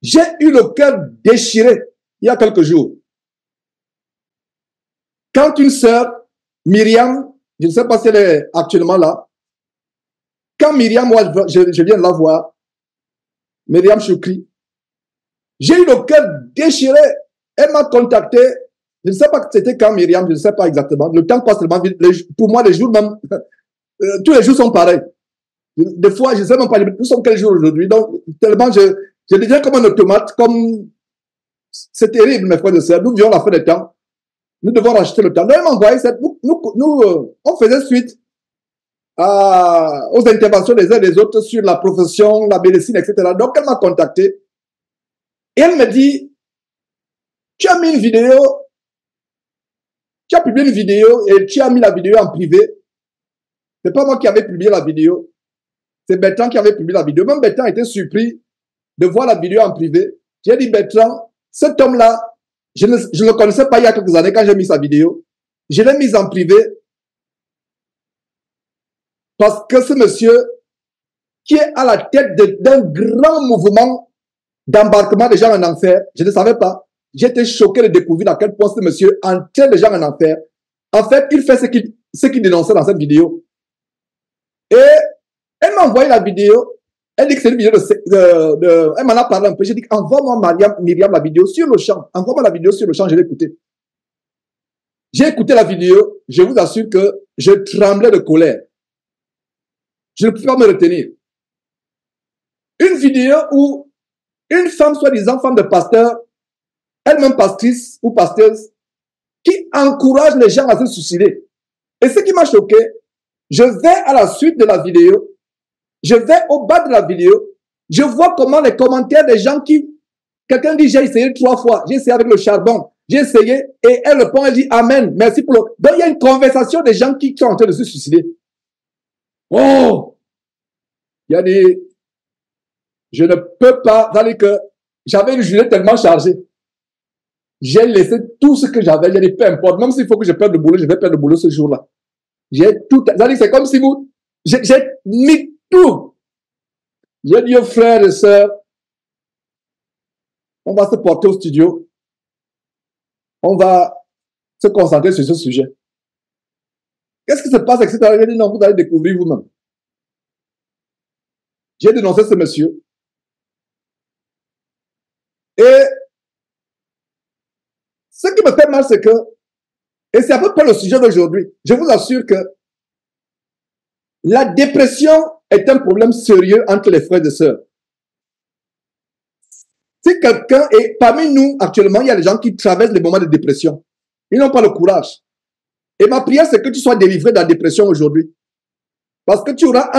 J'ai eu le cœur déchiré il y a quelques jours. Quand une sœur, Myriam, je ne sais pas si elle est actuellement là, quand Myriam, moi, je viens de la voir, Myriam Choukri, j'ai eu le cœur déchiré. Elle m'a contacté. Je ne sais pas c'était quand Myriam, je ne sais pas exactement. Le temps passe tellement vite. Pour moi, les jours même, tous les jours sont pareils. Des fois, je ne sais même pas, nous sommes quel jour aujourd'hui. Donc, tellement je deviens comme un automate, comme, c'est terrible, mes frères et sœurs. Nous vivons la fin des temps. Nous devons racheter le temps. Donc, elle m'a envoyé cette, on faisait suite aux interventions des uns et des autres sur la profession, la médecine, etc. Donc, elle m'a contacté. Et elle me dit, tu as mis une vidéo, tu as publié une vidéo et tu as mis la vidéo en privé. C'est pas moi qui avais publié la vidéo. C'est Bertrand qui avait publié la vidéo. Même Bertrand était surpris de voir la vidéo en privé. J'ai dit, Bertrand, cet homme-là, je ne le connaissais pas il y a quelques années quand j'ai mis sa vidéo. Je l'ai mise en privé parce que ce monsieur qui est à la tête d'un grand mouvement d'embarquement des gens en enfer, je ne savais pas. J'étais choqué de découvrir à quel point ce monsieur entraîne les gens en enfer. En fait, il fait ce qu'il dénonçait dans cette vidéo. Et elle m'a envoyé la vidéo. Elle dit que c'est une vidéo elle m'en a parlé un peu. J'ai dit, envoie-moi Myriam la vidéo sur le champ. Envoie-moi la vidéo sur le champ, je l'ai écoutée. J'ai écouté la vidéo. Je vous assure que je tremblais de colère. Je ne pouvais pas me retenir. Une vidéo où une femme, soi-disant femme de pasteur, elle-même pastrice ou pasteuse, qui encourage les gens à se suicider. Et ce qui m'a choqué, je vais à la suite de la vidéo, je vais au bas de la vidéo, je vois comment les commentaires des gens quelqu'un dit, j'ai essayé 3 fois, j'ai essayé avec le charbon, j'ai essayé, et elle répond, elle dit, Amen, merci pour le... Donc il y a une conversation des gens qui sont en train de se suicider. Oh! Il y a des... Je ne peux pas, c'est-à-dire que j'avais une journée tellement chargée. J'ai laissé tout ce que j'avais, j'ai dit, peu importe, même s'il faut que je perde le boulot, je vais perdre le boulot ce jour-là. J'ai tout, c'est-à-dire c'est comme si j'ai mis tout. J'ai dit aux frères et sœurs, on va se porter au studio, on va se concentrer sur ce sujet. Qu'est-ce qui se passe, etc. J'ai dit, non, vous allez découvrir vous-même. J'ai dénoncé ce monsieur. Et ce qui me fait mal, c'est que, et c'est à peu près le sujet d'aujourd'hui, je vous assure que la dépression est un problème sérieux entre les frères et sœurs. Si quelqu'un, et parmi nous actuellement, il y a des gens qui traversent les moments de dépression. Ils n'ont pas le courage. Et ma prière, c'est que tu sois délivré de la dépression aujourd'hui. Parce que tu auras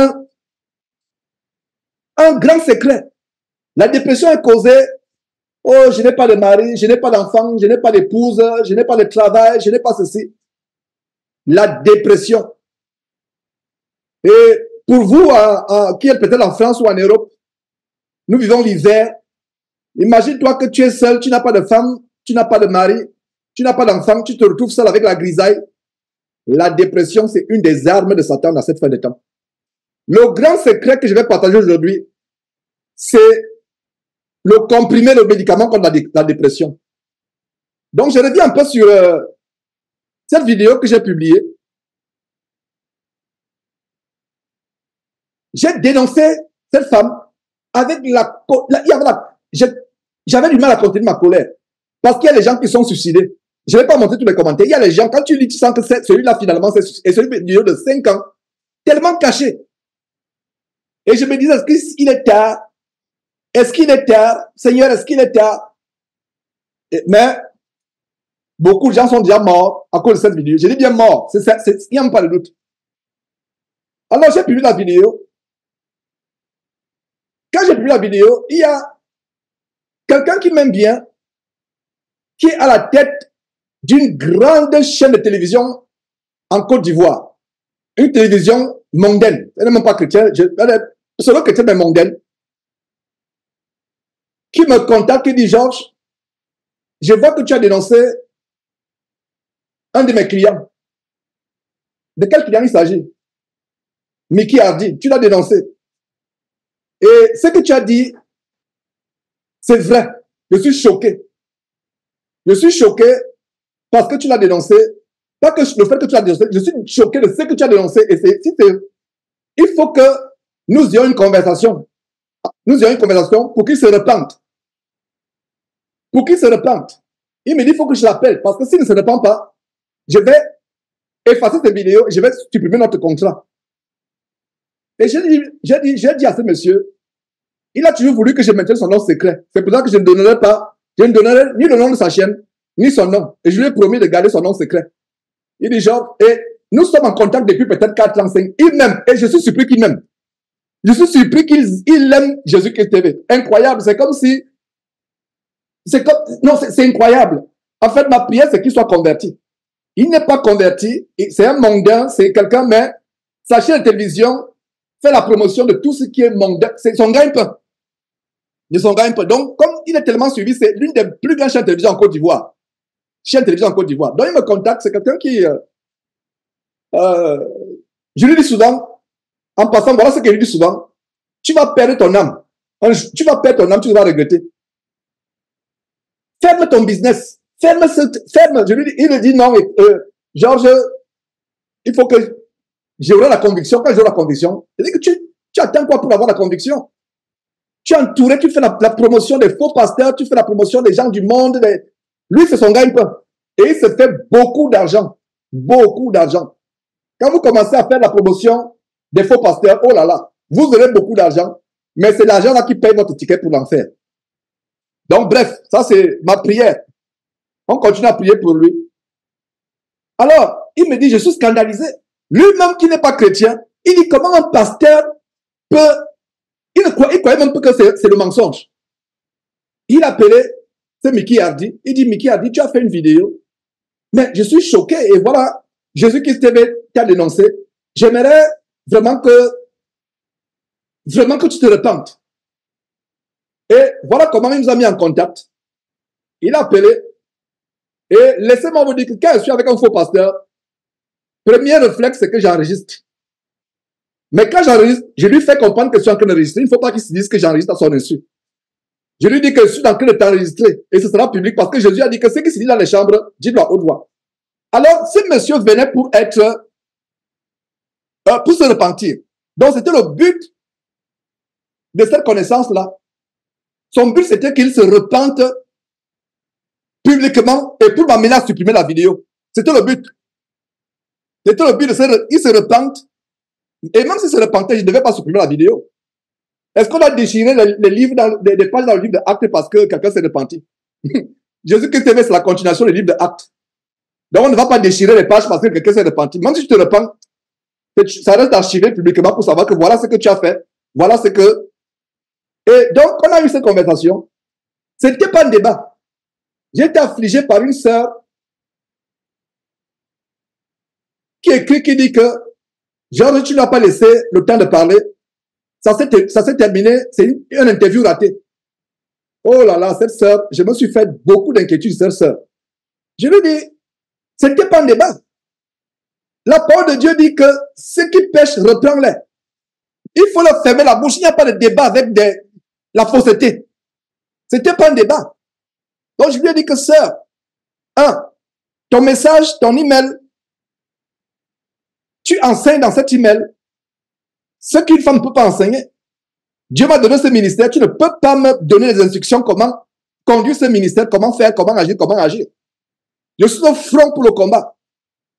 un grand secret. La dépression est causée, oh, je n'ai pas de mari, je n'ai pas d'enfant, je n'ai pas d'épouse, je n'ai pas de travail, je n'ai pas ceci. La dépression. Et pour vous, qui êtes peut-être en France ou en Europe, nous vivons l'hiver. Imagine-toi que tu es seul, tu n'as pas de femme, tu n'as pas de mari, tu n'as pas d'enfant, tu te retrouves seul avec la grisaille. La dépression, c'est une des armes de Satan dans cette fin de temps. Le grand secret que je vais partager aujourd'hui, c'est le comprimé, le médicament contre la dépression. Donc, je reviens un peu sur cette vidéo que j'ai publiée. J'ai dénoncé cette femme avec j'avais du mal à contenir ma colère. Parce qu'il y a des gens qui sont suicidés. Je ne vais pas montrer tous les commentaires. Il y a les gens, quand tu lis, tu sens que celui-là, finalement, c'est celui de 5 ans, tellement caché. Et je me disais, est-ce qu'il est tard? Est-ce qu'il est tard? Seigneur, est-ce qu'il est tard? Mais beaucoup de gens sont déjà morts à cause de cette vidéo. Je dis bien morts. Il n'y a même pas de doute. Alors, j'ai publié la vidéo. Quand j'ai publié la vidéo, il y a quelqu'un qui m'aime bien, qui est à la tête d'une grande chaîne de télévision en Côte d'Ivoire. Une télévision mondaine. Elle n'est même pas chrétienne. C'est le chrétien, mais mondaine. Qui me contacte, qui dit, Georges, je vois que tu as dénoncé un de mes clients. De quel client il s'agit? Mickey Hardy, tu l'as dénoncé. Et ce que tu as dit, C'est vrai. Je suis choqué. Je suis choqué parce que tu l'as dénoncé. Pas que le fait que tu l'as dénoncé, je suis choqué de ce que tu as dénoncé. Et il faut que nous ayons une conversation. Nous ayons une conversation pour qu'il se repente. Pour qu'il se repente. Il me dit, il faut que je l'appelle. Parce que s'il ne se repent pas, je vais effacer cette vidéo et je vais supprimer notre contrat. Et j'ai dit à ce monsieur, il a toujours voulu que je maintienne son nom secret. C'est pour ça que je ne donnerai pas, je ne donnerai ni le nom de sa chaîne, ni son nom. Et je lui ai promis de garder son nom secret. Il dit genre, et nous sommes en contact depuis peut-être 4 ans, 5. Il m'aime, et je suis surpris qu'il m'aime. Je suis surpris qu'il aime Jésus-Christ TV. Incroyable, c'est comme si, non, c'est incroyable. En fait, ma prière, c'est qu'il soit converti. Il n'est pas converti, c'est un mondain, c'est quelqu'un, mais sa chaîne de télévision fait la promotion de tout ce qui est mondain. C'est son gagne-pain. De son gagne-pain. Donc, comme il est tellement suivi, c'est l'une des plus grandes chaînes de télévision en Côte d'Ivoire. Chaîne de télévision en Côte d'Ivoire. Donc, il me contacte, c'est quelqu'un qui... je lui dis souvent, en passant, voilà ce qu'il lui dit souvent, tu vas perdre ton âme. Tu vas perdre ton âme, tu vas regretter. Ferme ton business. Ferme. Je lui dis, il me dit non, Georges, il faut que j'aurai la conviction. Quand j'aurai la conviction, je dis que tu attends quoi pour avoir la conviction? Tu es entouré, tu fais la promotion des faux pasteurs, tu fais la promotion des gens du monde. Lui, c'est son gagne-pain. Et il se fait beaucoup d'argent. Beaucoup d'argent. Quand vous commencez à faire la promotion des faux pasteurs, oh là là, vous aurez beaucoup d'argent, mais c'est l'argent là qui paye votre ticket pour l'enfer. Donc bref, ça c'est ma prière. On continue à prier pour lui. Alors, il me dit, je suis scandalisé. Lui-même qui n'est pas chrétien, il dit comment un pasteur peut... Il croyait même pas que c'est le mensonge. Il appelait, c'est Mickey Hardy. Il dit, Mickey Hardy, tu as fait une vidéo. Mais je suis choqué et voilà, Jésus-Christ t'a dénoncé. J'aimerais vraiment que tu te repentes. Et voilà comment il nous a mis en contact. Il a appelé. Et laissez-moi vous dire que quand je suis avec un faux pasteur, premier réflexe, c'est que j'enregistre. Mais quand j'enregistre, je lui fais comprendre que je suis en train d'enregistrer. Il ne faut pas qu'il se dise que j'enregistre à son insu. Je lui dis que je suis en train de t'enregistrer. Et ce sera public parce que Jésus a dit que ce qui se dit dans les chambres, dis-le à haute voix. Alors, ce monsieur venait pour se repentir. Donc, c'était le but de cette connaissance-là. Son but, c'était qu'il se repente publiquement et pour m'amener à supprimer la vidéo. C'était le but. C'était le but il se repente. Et même s'il se repentait, je ne devais pas supprimer la vidéo. Est-ce qu'on a déchiré les livres des pages dans le livre de Actes parce que quelqu'un s'est repenti? Jésus-Christ TV, c'est la continuation des livres de Actes. Donc, on ne va pas déchirer les pages parce que quelqu'un s'est repenti. Même si tu te repens, ça reste archivé publiquement pour savoir que voilà ce que tu as fait. Voilà ce que... Et donc, on a eu cette conversation. Ce n'était pas un débat. J'ai été affligé par une sœur qui écrit, qui dit que Georges, tu n'as pas laissé le temps de parler. Ça s'est terminé. C'est une interview ratée. Oh là là, cette sœur, je me suis fait beaucoup d'inquiétudes, cette sœur. Je lui dis, ce n'était pas un débat. La parole de Dieu dit que ceux qui pêchent, reprends-les. Il faut leur fermer la bouche. Il n'y a pas de débat avec la fausseté. Ce n'était pas un débat. Donc je lui ai dit que sœur, ton message, ton email, tu enseignes dans cet email ce qu'une femme ne peut pas enseigner. Dieu m'a donné ce ministère, tu ne peux pas me donner les instructions comment conduire ce ministère, comment faire, comment agir. Je suis au front pour le combat.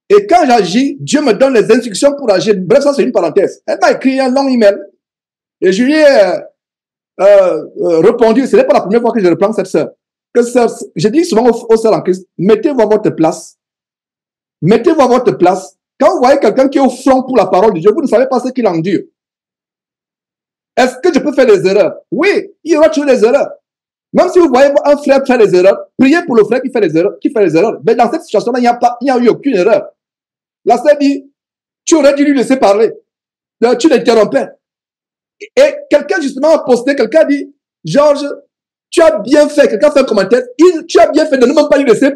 Et quand j'agis, Dieu me donne les instructions pour agir. Bref, ça c'est une parenthèse. Elle m'a écrit un long email et je lui ai répondu, ce n'est pas la première fois que je reprends cette sœur. Je dis souvent aux sœurs en Christ, mettez-vous à votre place. Mettez-vous à votre place. Quand vous voyez quelqu'un qui est au front pour la parole de Dieu, vous ne savez pas ce qu'il endure. Est-ce que je peux faire des erreurs? Oui, il y aura toujours des erreurs. Même si vous voyez un frère faire des erreurs, priez pour le frère qui fait des erreurs. Mais dans cette situation-là, il n'y a eu aucune erreur. La sœur dit, tu aurais dû lui laisser parler. Tu l'interrompais. Et quelqu'un justement a posté, quelqu'un a dit, Georges, tu as bien fait, quelqu'un fait un commentaire, tu as bien fait de ne même pas lui laisser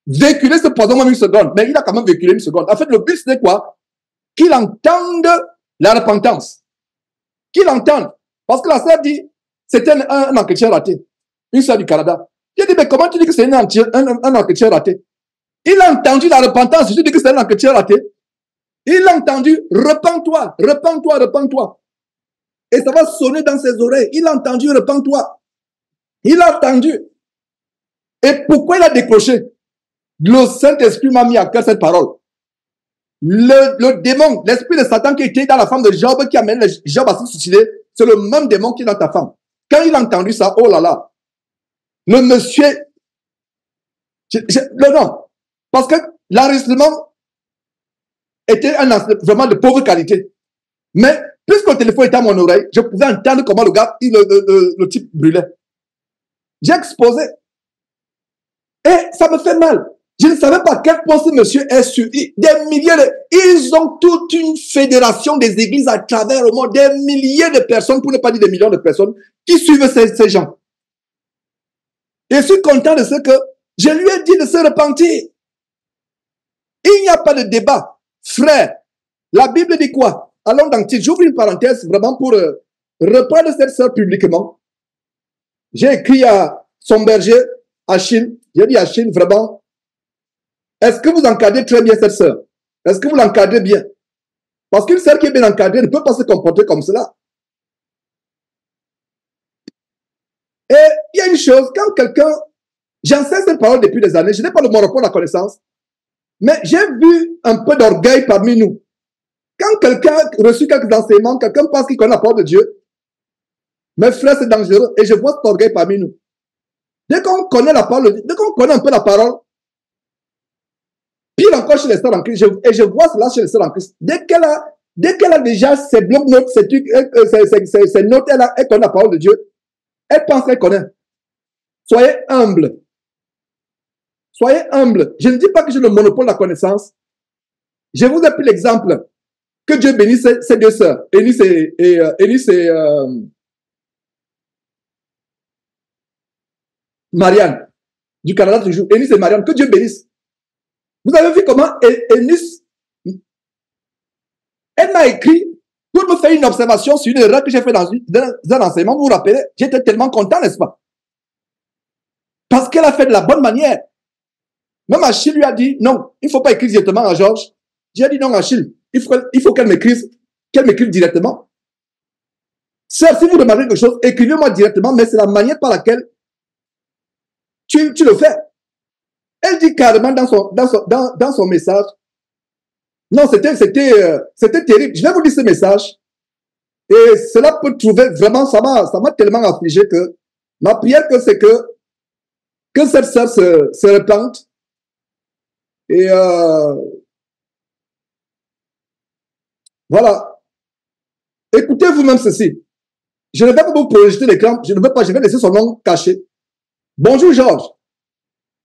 véhiculer ce poison même une seconde. Mais il a quand même véhiculé une seconde. En fait, le but, c'était quoi? Qu'il entende la repentance. Qu'il entende. Parce que la sœur dit, c'était un entretien raté. une sœur du Canada. J'ai dit, mais comment tu dis que c'est un entretien raté? Il a entendu la repentance. Je dis que c'est un entretien raté. Il a entendu, repens-toi, repens-toi, repens-toi. Et ça va sonner dans ses oreilles. Il a entendu, repens-toi. Il a entendu. Et pourquoi il a décroché? Le Saint-Esprit m'a mis à cœur cette parole. Le démon, l'esprit de Satan qui était dans la femme de Job, qui amène Job à se suicider, c'est le même démon qui est dans ta femme. Quand il a entendu ça, oh là là, le monsieur, non, parce que l'enregistrement était un enregistrement vraiment de pauvre qualité. Mais puisque le téléphone était à mon oreille, je pouvais entendre comment le gars, le type brûlait. J'ai exposé. Et ça me fait mal. Je ne savais pas à quel point ce monsieur est sur des milliers de... Ils ont toute une fédération des églises à travers le monde, des milliers de personnes, pour ne pas dire des millions de personnes, qui suivent ces gens. Et je suis content de ce que je lui ai dit de se repentir. Il n'y a pas de débat. Frère, la Bible dit quoi? Allons dans Tite. J'ouvre une parenthèse vraiment pour reprendre cette sœur publiquement. J'ai écrit à son berger, Achille. J'ai dit à Achille, vraiment, est-ce que vous encadrez très bien cette sœur? Est-ce que vous l'encadrez bien? Parce qu'une sœur qui est bien encadrée ne peut pas se comporter comme cela. Et il y a une chose, quand quelqu'un, j'enseigne cette parole depuis des années, je n'ai pas le monopole de la connaissance, mais j'ai vu un peu d'orgueil parmi nous. Quand quelqu'un a reçu quelques enseignements, quelqu'un pense qu'il connaît la parole de Dieu, mes frères, c'est dangereux, et je vois cet orgueil parmi nous. Dès qu'on connaît la parole de Dieu, dès qu'on connaît un peu la parole, pire encore chez les sœurs en Christ, et je vois cela chez les sœurs en Christ, dès qu'elle a déjà ses blocs-notes, ses trucs, ses notes, elle connaît la parole de Dieu, elle pense qu'elle connaît. Soyez humble. Soyez humble. Je ne dis pas que j'ai le monopole de la connaissance. Je vous ai pris l'exemple. Que Dieu bénisse ces deux sœurs, Eunice et Marianne, du Canada toujours. Eunice et Marianne, que Dieu bénisse. Vous avez vu comment Eunice, elle m'a écrit pour me faire une observation sur une erreur que j'ai fait dans un enseignement. Vous vous rappelez, j'étais tellement content, n'est-ce pas? Parce qu'elle a fait de la bonne manière. Même Achille lui a dit, non, il ne faut pas écrire directement à Georges. J'ai dit, non, Achille, il faut qu'elle m'écrive directement. Sœur, si vous demandez quelque chose, écrivez-moi directement, mais c'est la manière par laquelle tu le fais. Elle dit carrément dans son message, non, c'était terrible. Je vais vous dire ce message. Et cela peut trouver, vraiment, ça m'a tellement affligé que ma prière, c'est que cette sœur se repente. Et voilà. Écoutez vous-même ceci. Je ne vais pas vous projeter l'écran. Je ne veux pas, je vais laisser son nom caché. Bonjour Georges.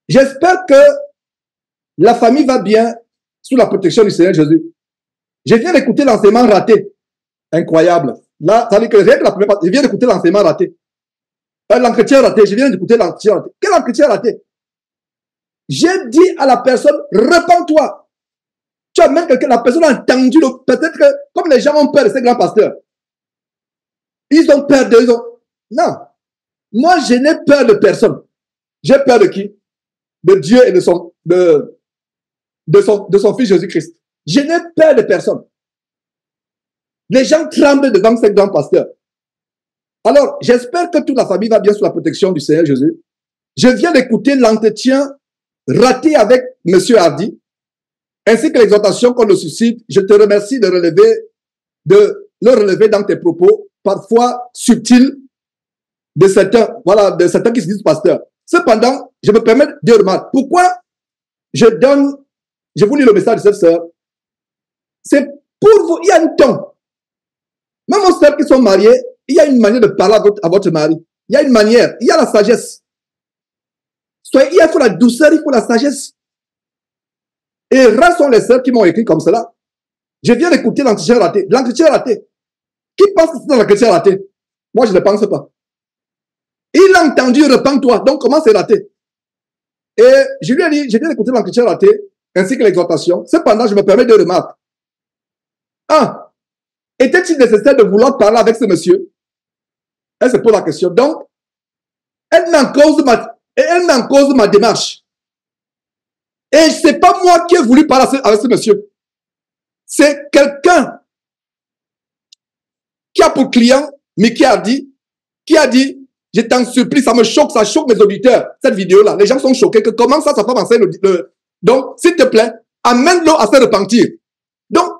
J'espère que la famille va bien sous la protection du Seigneur Jésus. Je viens d'écouter l'enseignement raté. Incroyable. Là, ça veut dire que rien que la première partie, je viens d'écouter l'enseignement raté. L'entretien raté. Je viens d'écouter l'entretien raté. Quel entretien raté? J'ai dit à la personne, repens-toi. Tu as même quelqu'un, la personne a entendu, peut-être que, comme les gens ont peur de ces grands pasteurs, ils ont peur d'eux. Non. Moi, je n'ai peur de personne. J'ai peur de qui? De Dieu et de son fils Jésus-Christ. Je n'ai peur de personne. Les gens tremblent devant ces grands pasteurs. Alors, j'espère que toute la famille va bien sous la protection du Seigneur Jésus. Je viens d'écouter l'entretien raté avec M. Hardy, ainsi que l'exhortation qu'on le suscite. Je te remercie de le relever dans tes propos, parfois subtils, de certains qui se disent pasteurs. Cependant, je me permets de remarquer. Pourquoi je vous lis le message de cette sœur? C'est pour vous, il y a un ton. Même aux sœurs qui sont mariées, il y a une manière de parler à votre mari. Il y a une manière, il y a la sagesse. Il faut la douceur, il faut la sagesse. Et rares sont les sœurs qui m'ont écrit comme cela. Je viens d'écouter l'entretien raté. L'entretien raté. Qui pense que c'est dans l'entretien raté? Moi, je ne pense pas. Il a entendu, repens-toi. Donc, comment c'est raté? Et je lui ai dit, je viens d'écouter l'entretien raté, ainsi que l'exhortation. Cependant, je me permets de remarquer. Était-il nécessaire de vouloir parler avec ce monsieur? Elle se pose la question. Donc, Elle met en cause ma démarche. Et ce n'est pas moi qui ai voulu parler avec ce monsieur. C'est quelqu'un qui a pour client, mais qui a dit, je t'en supplie, ça me choque, ça choque mes auditeurs, cette vidéo-là. Les gens sont choqués que comment ça, sa femme enseigne Donc, s'il te plaît, amène-le à se repentir. Donc,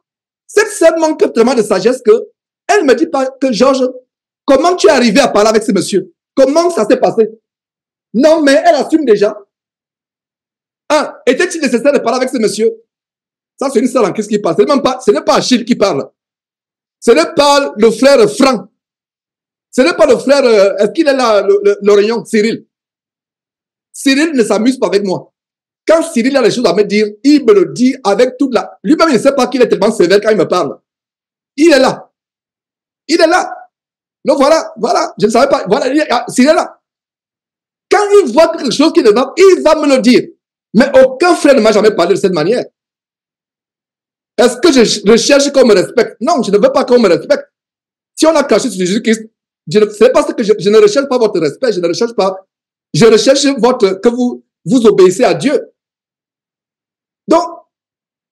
cette sœur manque tellement de sagesse que elle ne me dit pas que Georges, comment tu es arrivé à parler avec ce monsieur? Comment ça s'est passé? Non, mais elle assume déjà. Était-il nécessaire de parler avec ce monsieur? Ça, c'est une sœur en Christ qui parle. Ce n'est pas Achille qui parle. Ce n'est pas le frère Franck. Ce n'est pas le frère, est-ce qu'il est là, l'Orient, Cyril? Cyril ne s'amuse pas avec moi. Quand Cyril a des choses à me dire, il me le dit avec toute la... Lui-même, il ne sait pas qu'il est tellement sévère quand il me parle. Il est là. Il est là. Donc voilà, je ne savais pas. Voilà, Cyril est là. Quand il voit quelque chose qui ne va pas, il va me le dire. Mais aucun frère ne m'a jamais parlé de cette manière. Est-ce que je recherche qu'on me respecte? Non, je ne veux pas qu'on me respecte. Si on a caché sur Jésus-Christ, c'est parce que je ne recherche pas votre respect, je ne recherche pas. Je recherche que vous obéissez à Dieu. Donc,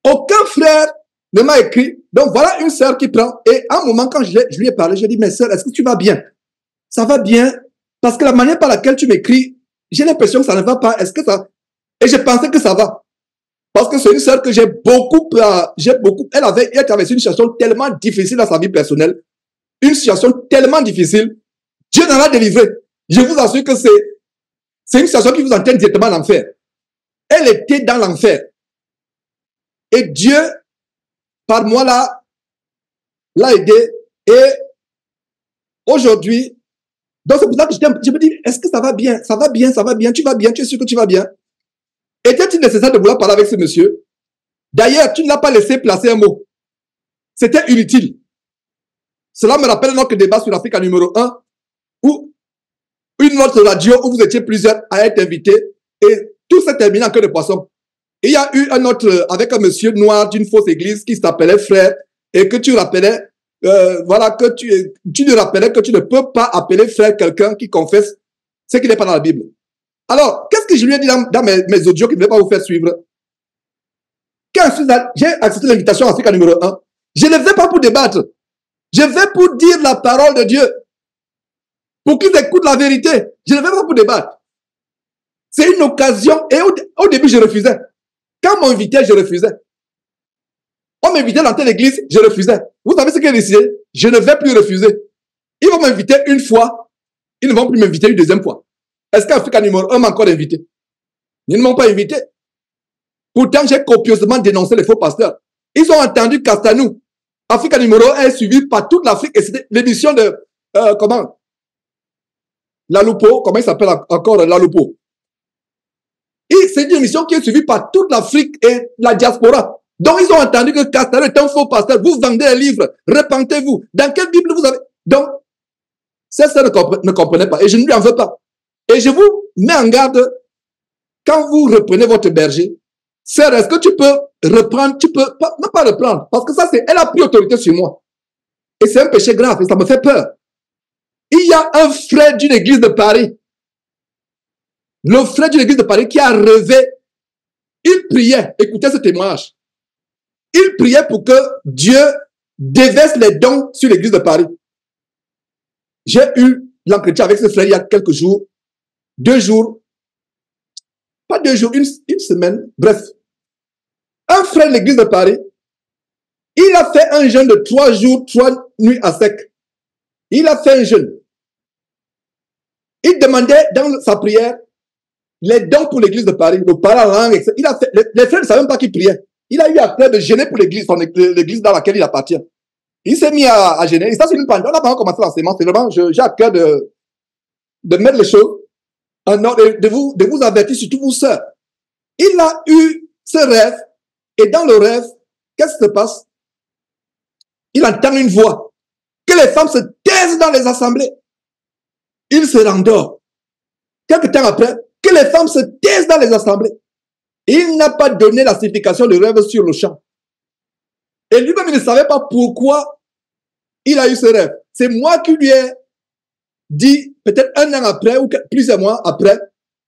aucun frère ne m'a écrit. Donc, voilà une sœur qui prend. Et à un moment, quand je lui ai parlé, je lui ai dit, mais sœur, est-ce que tu vas bien? Ça va bien. Parce que la manière par laquelle tu m'écris, j'ai l'impression que ça ne va pas. Est-ce que ça... Et je pensais que ça va. Parce que c'est une sœur que j'ai beaucoup, elle avait traversé une situation tellement difficile dans sa vie personnelle. Une situation tellement difficile. Dieu n'en a délivré. Je vous assure que c'est une situation qui vous entraîne directement à l'enfer. Elle était dans l'enfer. Et Dieu, par moi l'a aidé. Et aujourd'hui, donc c'est pour ça que je me dis, est-ce que ça va bien? Ça va bien, ça va bien, tu vas bien, tu es sûr que tu vas bien? Était-il nécessaire de vouloir parler avec ce monsieur? D'ailleurs, tu ne l'as pas laissé placer un mot. C'était inutile. Cela me rappelle notre débat sur l'Afrique numéro 1, où une autre radio où vous étiez plusieurs à être invités, et tout s'est terminé en queue de poisson. Il y a eu un autre, avec un monsieur noir d'une fausse église qui s'appelait frère, et que tu rappelais, voilà, que tu lui rappelais que tu ne peux pas appeler frère quelqu'un qui confesse ce qui n'est pas dans la Bible. Alors, qu'est-ce que je lui ai dit dans mes audios qui ne vais pas vous faire suivre? Quand j'ai accepté l'invitation à Afrique numéro 1, je ne vais pas pour débattre. Je vais pour dire la parole de Dieu. Pour qu'ils écoutent la vérité. Je ne vais pas pour débattre. C'est une occasion. Et au début, je refusais. Quand on m'invitait, je refusais. On m'invitait dans telle église, je refusais. Vous savez ce que j'ai décidé? Je ne vais plus refuser. Ils vont m'inviter une fois. Ils ne vont plus m'inviter une deuxième fois. Est-ce qu'Afrique numéro 1 m'a encore invité? Ils ne m'ont pas invité. Pourtant, j'ai copieusement dénoncé les faux pasteurs. Ils ont entendu Castanou. Afrique numéro 1 est suivi par toute l'Afrique. Et c'était l'émission de, comment? Lalupo. Comment il s'appelle encore Lalupo? Et c'est une émission qui est suivie par toute l'Afrique et la diaspora. Donc, ils ont entendu que Castanou est un faux pasteur. Vous vendez un livre. Repentez-vous. Dans quelle Bible vous avez? Donc, ça ne comprenait pas. Et je ne lui en veux pas. Et je vous mets en garde, quand vous reprenez votre berger, sœur, est-ce que tu peux reprendre, tu peux pas, non pas reprendre, parce que ça c'est, elle a pris autorité sur moi. Et c'est un péché grave et ça me fait peur. Il y a un frère d'une église de Paris, le frère d'une église de Paris qui a rêvé, il priait, écoutez ce témoignage, il priait pour que Dieu déverse les dons sur l'église de Paris. J'ai eu l'entretien avec ce frère il y a quelques jours, 2 jours, pas 2 jours, une semaine, bref. Un frère de l'église de Paris, il a fait un jeûne de 3 jours, 3 nuits à sec. Il a fait un jeûne. Il demandait dans sa prière les dons pour l'église de Paris, le parler etc. Il a fait, les frères ne savaient même pas qu'il priait. Il a eu à cœur de gêner pour l'église, l'église dans laquelle il appartient. Il s'est mis à gêner. Et ça, c'est une pandémie. On n'a pas commencé l'enseignement. C'est vraiment, j'ai à cœur de mettre les choses en ordre, de vous avertir, surtout vous sœurs. Il a eu ce rêve. Et dans le rêve, qu'est-ce qui se passe? Il entend une voix. Que les femmes se taisent dans les assemblées. Il se rendort. Quelque temps après, que les femmes se taisent dans les assemblées. Il n'a pas donné la signification du rêve sur le champ. Et lui-même, il ne savait pas pourquoi il a eu ce rêve. C'est moi qui lui ai dit peut-être un an après ou plusieurs mois après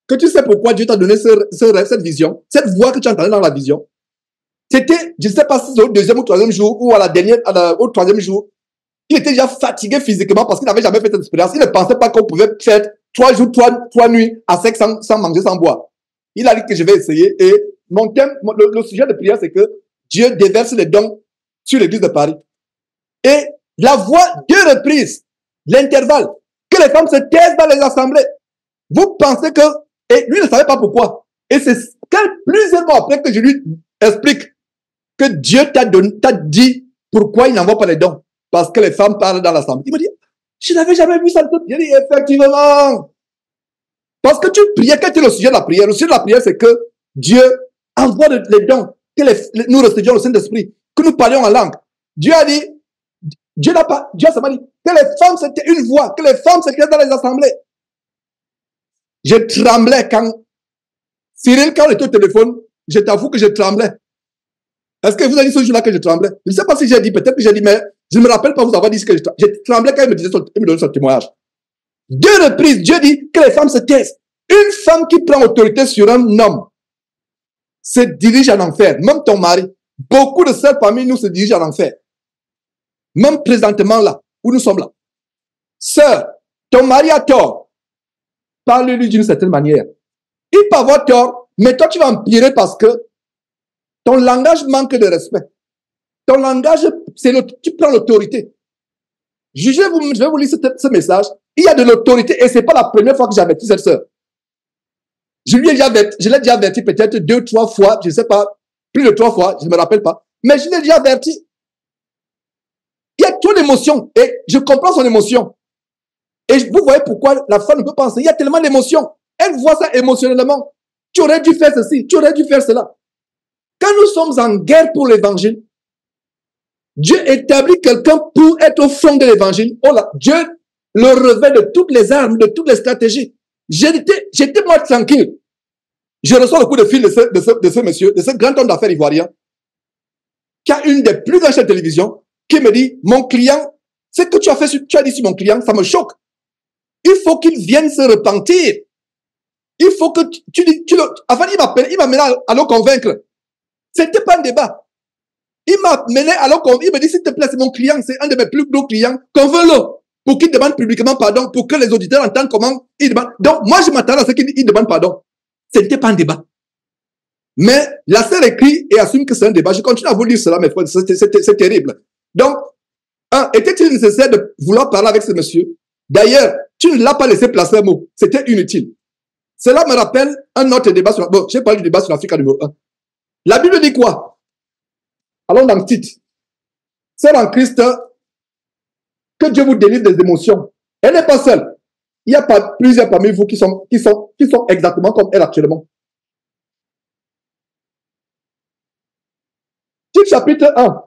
que tu sais pourquoi Dieu t'a donné ce rêve, cette vision, cette voix que tu entendais dans la vision. C'était, je ne sais pas si c'est au deuxième ou troisième jour ou à la dernière, au troisième jour, il était déjà fatigué physiquement parce qu'il n'avait jamais fait cette expérience. Il ne pensait pas qu'on pouvait faire 3 jours, 3 nuits à sec sans manger, sans boire. Il a dit que je vais essayer et mon thème, le sujet de prière, c'est que Dieu déverse les dons sur l'église de Paris. Et la voix, 2 reprises, l'intervalle, que les femmes se taisent dans les assemblées. Vous pensez que, et lui ne savait pas pourquoi. Et c'est plusieurs mois après que je lui explique que Dieu t'a dit pourquoi il n'envoie pas les dons. Parce que les femmes parlent dans l'assemblée. Il me dit, je n'avais jamais vu ça. Il dit, effectivement. Parce que tu priais, quel était le sujet de la prière? Le sujet de la prière, c'est que Dieu envoie les dons, que nous recevions le Saint-Esprit, que nous parlions en langue. Dieu a dit, Dieu n'a pas, Dieu s'est dit, que les femmes, c'était une voix, que les femmes s'étaient dans les assemblées. Je tremblais quand, Cyril, quand on était au téléphone, je t'avoue que je tremblais. Est-ce que vous avez dit ce jour-là que je tremblais? Je ne sais pas si j'ai dit, peut-être que j'ai dit, mais je ne me rappelle pas vous avoir dit ce que je tremblais quand il me donnait son témoignage. 2 reprises, Dieu dit que les femmes se taisent. Une femme qui prend autorité sur un homme se dirige en enfer. Même ton mari. Beaucoup de sœurs parmi nous se dirigent en enfer. Même présentement là, où nous sommes là. Sœur, ton mari a tort. Parle-lui d'une certaine manière. Il peut avoir tort, mais toi tu vas empirer parce que ton langage manque de respect. Ton langage, tu prends l'autorité. Jugez-vous, je vais vous lire ce message. Il y a de l'autorité et c'est pas la première fois que j'avertis cette sœur. Je l'ai déjà averti peut-être 2, 3 fois, je ne sais pas, plus de 3 fois, je ne me rappelle pas. Mais je l'ai déjà averti. Il y a trop d'émotions et je comprends son émotion. Et vous voyez pourquoi la femme ne peut pas enseigner. Il y a tellement d'émotions. Elle voit ça émotionnellement. Tu aurais dû faire ceci, tu aurais dû faire cela. Quand nous sommes en guerre pour l'évangile, Dieu établit quelqu'un pour être au front de l'évangile. Oh là, Dieu le revêt de toutes les armes, de toutes les stratégies. J'étais moi tranquille. Je reçois le coup de fil de ce monsieur, de ce grand homme d'affaires ivoirien, qui a une des plus grandes chaînes de télévision, qui me dit, mon client, ce que tu as dit sur mon client, ça me choque. Il faut qu'il vienne se repentir. Il faut que enfin, il m'a mené à le convaincre. C'était pas un débat. Il m'a mené à le convaincre. Il me dit, s'il te plaît, c'est mon client, c'est un de mes plus gros clients, convainc-le. Pour qu'il demande publiquement pardon, pour que les auditeurs entendent comment il demande. Donc, moi, je m'attendais à ce qu'il demande pardon. Ce n'était pas un débat. Mais la sœur écrit et assume que c'est un débat. Je continue à vous lire cela, mes frères. C'est terrible. Donc, était-il nécessaire de vouloir parler avec ce monsieur? D'ailleurs, tu ne l'as pas laissé placer un mot. C'était inutile. Cela me rappelle un autre débat sur... Bon, j'ai parlé du débat sur l'Afrique numéro 1. La Bible dit quoi? Allons dans le titre. C'est en Christ que Dieu vous délivre des émotions. Elle n'est pas seule. Il y a plusieurs parmi vous qui sont exactement comme elle actuellement. Titre chapitre 1.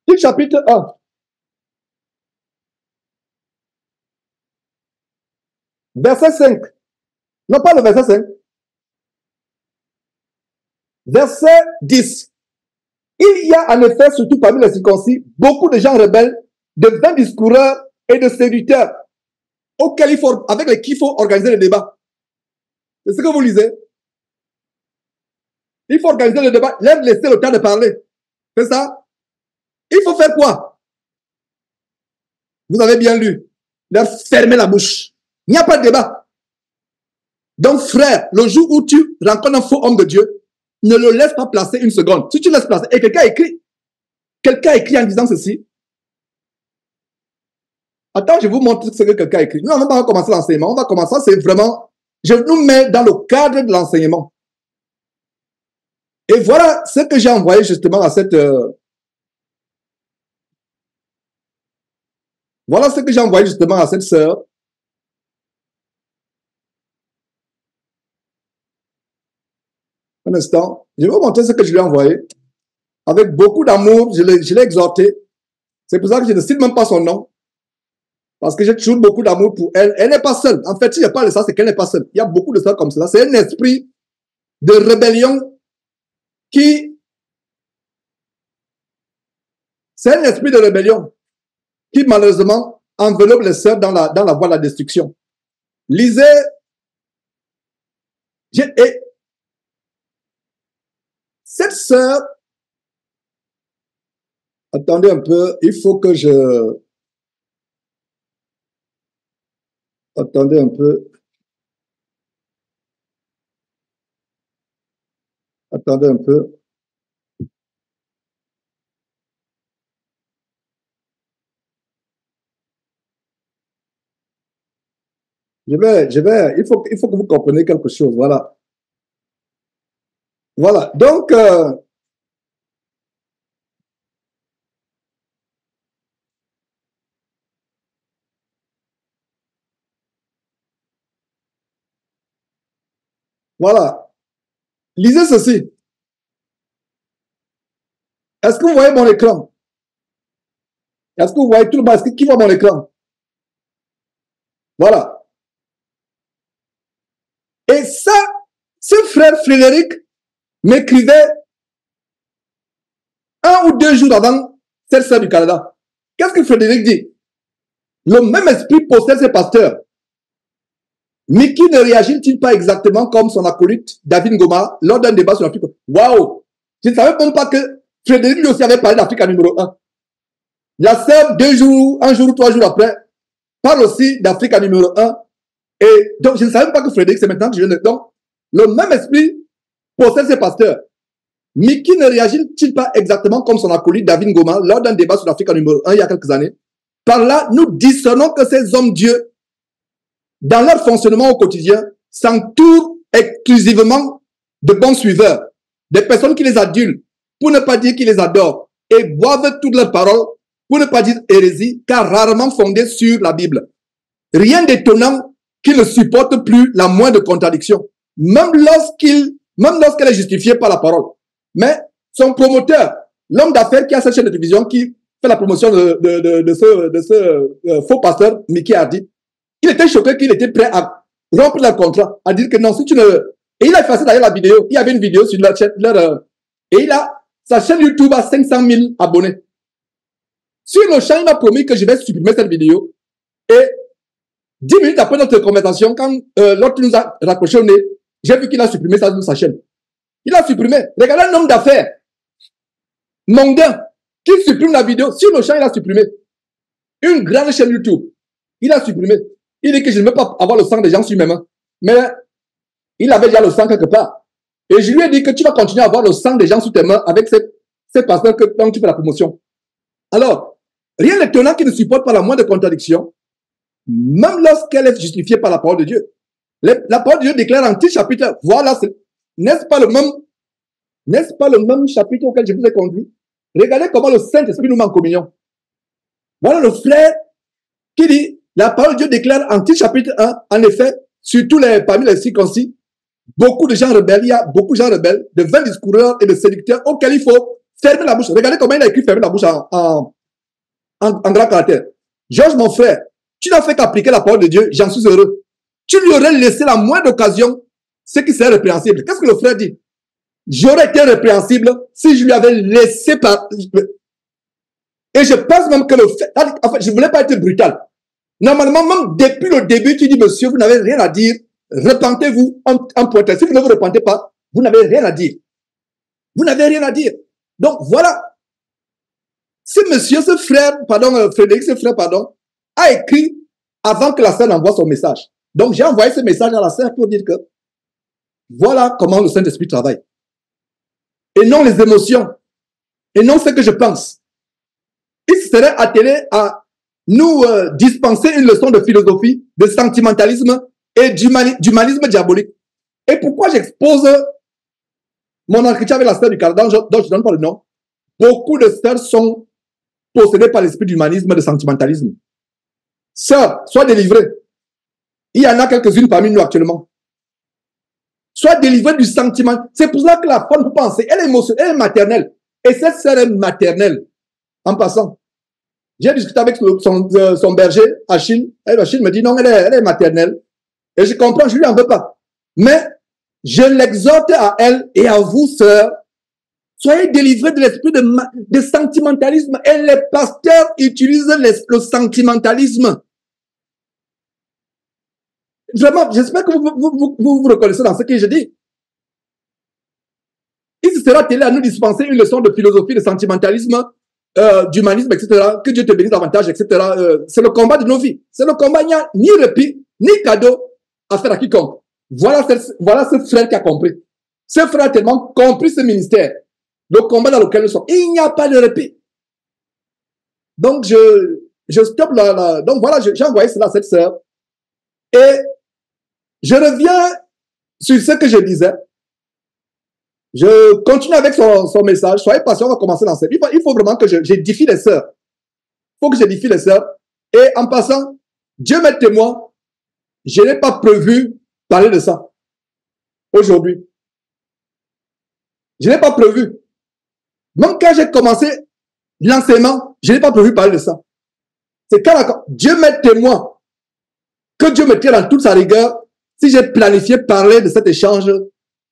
Titre chapitre 1. Verset 5. Non, pas le verset 5. Verset 10. Il y a en effet, surtout parmi les circoncis, beaucoup de gens rebelles, de vains discoureurs et de séducteurs, avec qui il faut organiser le débat. C'est ce que vous lisez. Il faut organiser le débat, leur laisser le temps de parler. C'est ça? Il faut faire quoi? Vous avez bien lu. Leur fermer la bouche. Il n'y a pas de débat. Donc, frère, le jour où tu rencontres un faux homme de Dieu, ne le laisse pas placer une seconde. Si tu laisses placer, et quelqu'un écrit en disant ceci. Attends, je vous montre ce que quelqu'un écrit. Nous, on va pas commencer l'enseignement. On va commencer, c'est vraiment, je nous mets dans le cadre de l'enseignement. Et voilà ce que j'ai envoyé justement à cette... Voilà ce que j'ai envoyé justement à cette sœur. Un instant. Je vais vous montrer ce que je lui ai envoyé. Avec beaucoup d'amour, je l'ai exhorté. C'est pour ça que je ne cite même pas son nom. Parce que j'ai toujours beaucoup d'amour pour elle. Elle n'est pas seule. En fait, si je parle de ça, c'est qu'elle n'est pas seule. Il y a beaucoup de ça comme cela. C'est un esprit de rébellion c'est un esprit de rébellion qui malheureusement enveloppe les sœurs dans la voie de la destruction. Lisez, et cette sœur, attendez un peu, il faut que je... Attendez un peu. Attendez un peu. Il faut que vous compreniez quelque chose, voilà. Voilà, donc, voilà. Lisez ceci. Est-ce que vous voyez mon écran? Est-ce que vous voyez tout le monde? Qui voit mon écran? Voilà. Et ça, ce frère Frédéric m'écrivait 1 ou 2 jours avant cette sœur du Canada. Qu'est-ce que Frédéric dit? Le même esprit possède ses pasteurs. Mais qui ne réagit-il pas exactement comme son acolyte David Ngoma lors d'un débat sur l'Afrique? Waouh! Je ne savais même pas que Frédéric lui aussi avait parlé d'Afrique numéro 1. La sœur, 2 jours, 1 jour ou 3 jours après, parle aussi d'Afrique numéro 1. Et donc, je ne savais pas que Frédéric, c'est maintenant que je viens de... Donc, le même esprit possède ses pasteurs. Mais qui ne réagit-il pas exactement comme son acolyte David Ngoma lors d'un débat sur l'Afrique numéro 1 il y a quelques années? Par là, nous discernons que ces hommes Dieu, dans leur fonctionnement au quotidien, s'entourent exclusivement de bons suiveurs, des personnes qui les adulent, pour ne pas dire qui les adorent, et boivent toutes leurs paroles, pour ne pas dire hérésie, car rarement fondées sur la Bible. Rien d'étonnant qu'ils ne supportent plus la moindre contradiction, même lorsqu'elle est justifiée par la parole. Mais son promoteur, l'homme d'affaires qui a cette chaîne de télévision, qui fait la promotion de ce faux pasteur, Mickey Hardy, il était choqué qu'il était prêt à rompre leur contrat, à dire que non, si tu ne... Et il a effacé d'ailleurs la vidéo. Il y avait une vidéo sur leur chaîne, et sa chaîne YouTube a 500 000 abonnés. Sur le champ, il m'a promis que je vais supprimer cette vidéo. Et 10 minutes après notre conversation, quand l'autre nous a raccroché au nez, j'ai vu qu'il a supprimé ça sur sa chaîne. Il a supprimé. Regardez un homme d'affaires mondain qui supprime la vidéo. Sur le champ, il a supprimé. Une grande chaîne YouTube. Il a supprimé. Il dit que je ne veux pas avoir le sang des gens sur mes mains. Mais il avait déjà le sang quelque part. Et je lui ai dit que tu vas continuer à avoir le sang des gens sous tes mains avec ces pasteurs dont tu fais la promotion. Alors, rien d'étonnant qui ne supporte pas la moindre contradiction, même lorsqu'elle est justifiée par la parole de Dieu. La parole de Dieu déclare en petit chapitre, voilà, n'est-ce pas le même chapitre auquel je vous ai conduit? Regardez comment le Saint-Esprit nous met en communion. Voilà le frère qui dit, la parole de Dieu déclare en petit chapitre 1, en effet, surtout parmi les circoncis, beaucoup de gens rebelles, il y a beaucoup de gens rebelles, de vains discoureurs et de séducteurs auxquels il faut fermer la bouche. Regardez comment il a écrit fermer la bouche en grand caractère. Georges, mon frère, tu n'as fait qu'appliquer la parole de Dieu, j'en suis heureux. Tu lui aurais laissé la moindre occasion, ce qui serait répréhensible. Qu'est-ce que le frère dit? J'aurais été répréhensible si je lui avais laissé par... Et je pense même que le fait... En fait, je ne voulais pas être brutal. Normalement, même depuis le début, tu dis, monsieur, vous n'avez rien à dire. Repentez-vous en protest. Si vous ne vous repentez pas, vous n'avez rien à dire. Vous n'avez rien à dire. Donc, voilà. Ce frère, Frédéric, a écrit avant que la sœur envoie son message. Donc, j'ai envoyé ce message à la sœur pour dire que voilà comment le Saint-Esprit travaille. Et non les émotions. Et non ce que je pense. Il serait attelé à nous dispenser une leçon de philosophie, de sentimentalisme et d'humanisme diabolique. Et pourquoi j'expose mon entretien avec la sœur du Canada, dont je ne donne pas le nom? Beaucoup de sœurs sont possédées par l'esprit d'humanisme et de sentimentalisme. Sœurs, sois délivrées. Il y en a quelques-unes parmi nous actuellement. Sois délivrée du sentiment. C'est pour cela que la femme peut penser. Elle est émotionnelle, elle est maternelle. Et cette sœur est maternelle. En passant. J'ai discuté avec son berger, Achille. Et Achille me dit non, elle est maternelle. Et je comprends, je lui en veux pas. Mais je l'exhorte à elle et à vous, sœurs, Soyez délivrés de l'esprit de sentimentalisme. Et les pasteurs utilisent le sentimentalisme. Vraiment, j'espère que vous reconnaissez dans ce que je dis. Il sera télé à nous dispenser une leçon de philosophie, de sentimentalisme, d'humanisme, etc. Que Dieu te bénisse davantage, etc. C'est le combat de nos vies. C'est le combat, il n'y a ni répit, ni cadeau à faire à quiconque. Voilà ce frère qui a compris. Ce frère a tellement compris ce ministère. Le combat dans lequel nous sommes. Il n'y a pas de répit. Donc, je stoppe là. Donc, voilà, j'ai envoyé cela à cette sœur. Et je reviens sur ce que je disais. Je continue avec son message. Soyez patient, on va commencer dans cette. Il faut vraiment que j'édifie les sœurs. Il faut que j'édifie les sœurs. Et en passant, Dieu m'est témoin, je n'ai pas prévu parler de ça aujourd'hui. Je n'ai pas prévu. Même quand j'ai commencé l'enseignement, je n'ai pas prévu parler de ça. C'est quand Dieu m'est témoin, que Dieu me tient dans toute sa rigueur, si j'ai planifié parler de cet échange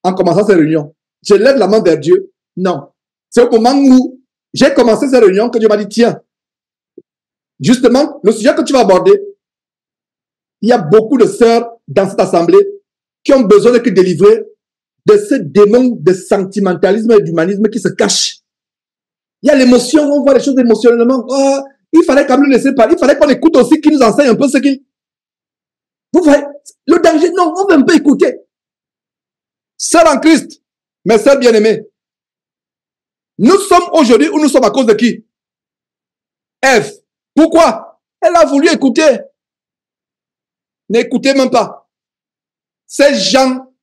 en commençant cette réunion. Je lève la main vers Dieu. Non. C'est au moment où j'ai commencé cette réunion que Dieu m'a dit, tiens, justement, le sujet que tu vas aborder, il y a beaucoup de sœurs dans cette assemblée qui ont besoin d'être délivrées de ce démon de sentimentalisme et d'humanisme qui se cache. Il y a l'émotion, on voit les choses émotionnellement. Oh, il fallait quand même le laisser parler. Il fallait qu'on écoute aussi, qu'il nous enseigne un peu ce qu'il... Vous voyez, le danger, non, on veut un peu écouter. Sœurs en Christ, mes sœurs bien-aimées, nous sommes aujourd'hui où nous sommes à cause de qui? Ève. Pourquoi? Elle a voulu écouter. N'écoutez même pas. Ces gens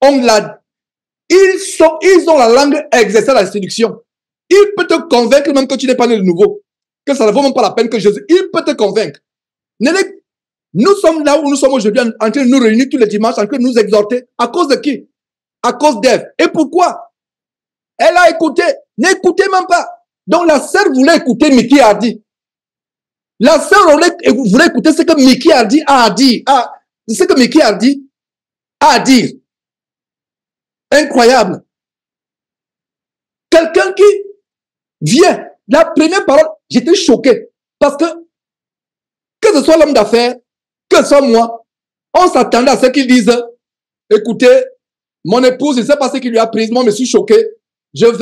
ont ils ont la langue exercée à la séduction. Il peut te convaincre même que tu n'es pas né de nouveau. Que ça ne vaut même pas la peine que Jésus... Il peut te convaincre. Nous sommes là où nous sommes aujourd'hui en train de nous réunir tous les dimanches, en train de nous exhorter. À cause de qui? À cause d'Ève. Et pourquoi? Elle a écouté. N'écoutez même pas. Donc la sœur voulait écouter Mickey Hardy. La sœur voulait écouter ce que Mickey Hardy a à dire. Ce que Mickey Hardy a à dire. Incroyable. Quelqu'un qui vient. La première parole, j'étais choqué. Parce que ce soit l'homme d'affaires, que ce soit moi, on s'attendait à ce qu'ils disent. Écoutez, mon épouse, je ne sais pas ce qui lui a pris. Moi, je me suis choqué. On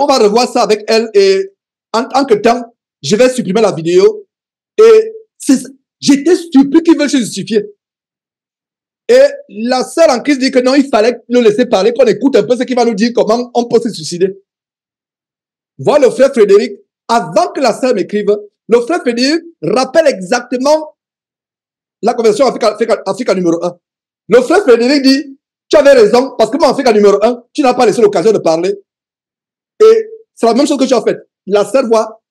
va revoir ça avec elle et en que temps, je vais supprimer la vidéo. Et j'étais surpris qu'ils veulent se justifier. Et la sœur en Christ dit que non, il fallait le laisser parler, qu'on écoute un peu ce qu'il va nous dire, comment on peut se suicider. Voilà le frère Frédéric, avant que la sœur m'écrive, le frère Frédéric rappelle exactement la conversation Africa numéro 1. Le frère Frédéric dit, tu avais raison, parce que moi, Africa numéro 1, tu n'as pas laissé l'occasion de parler. Et c'est la même chose que tu as fait. La sœur voit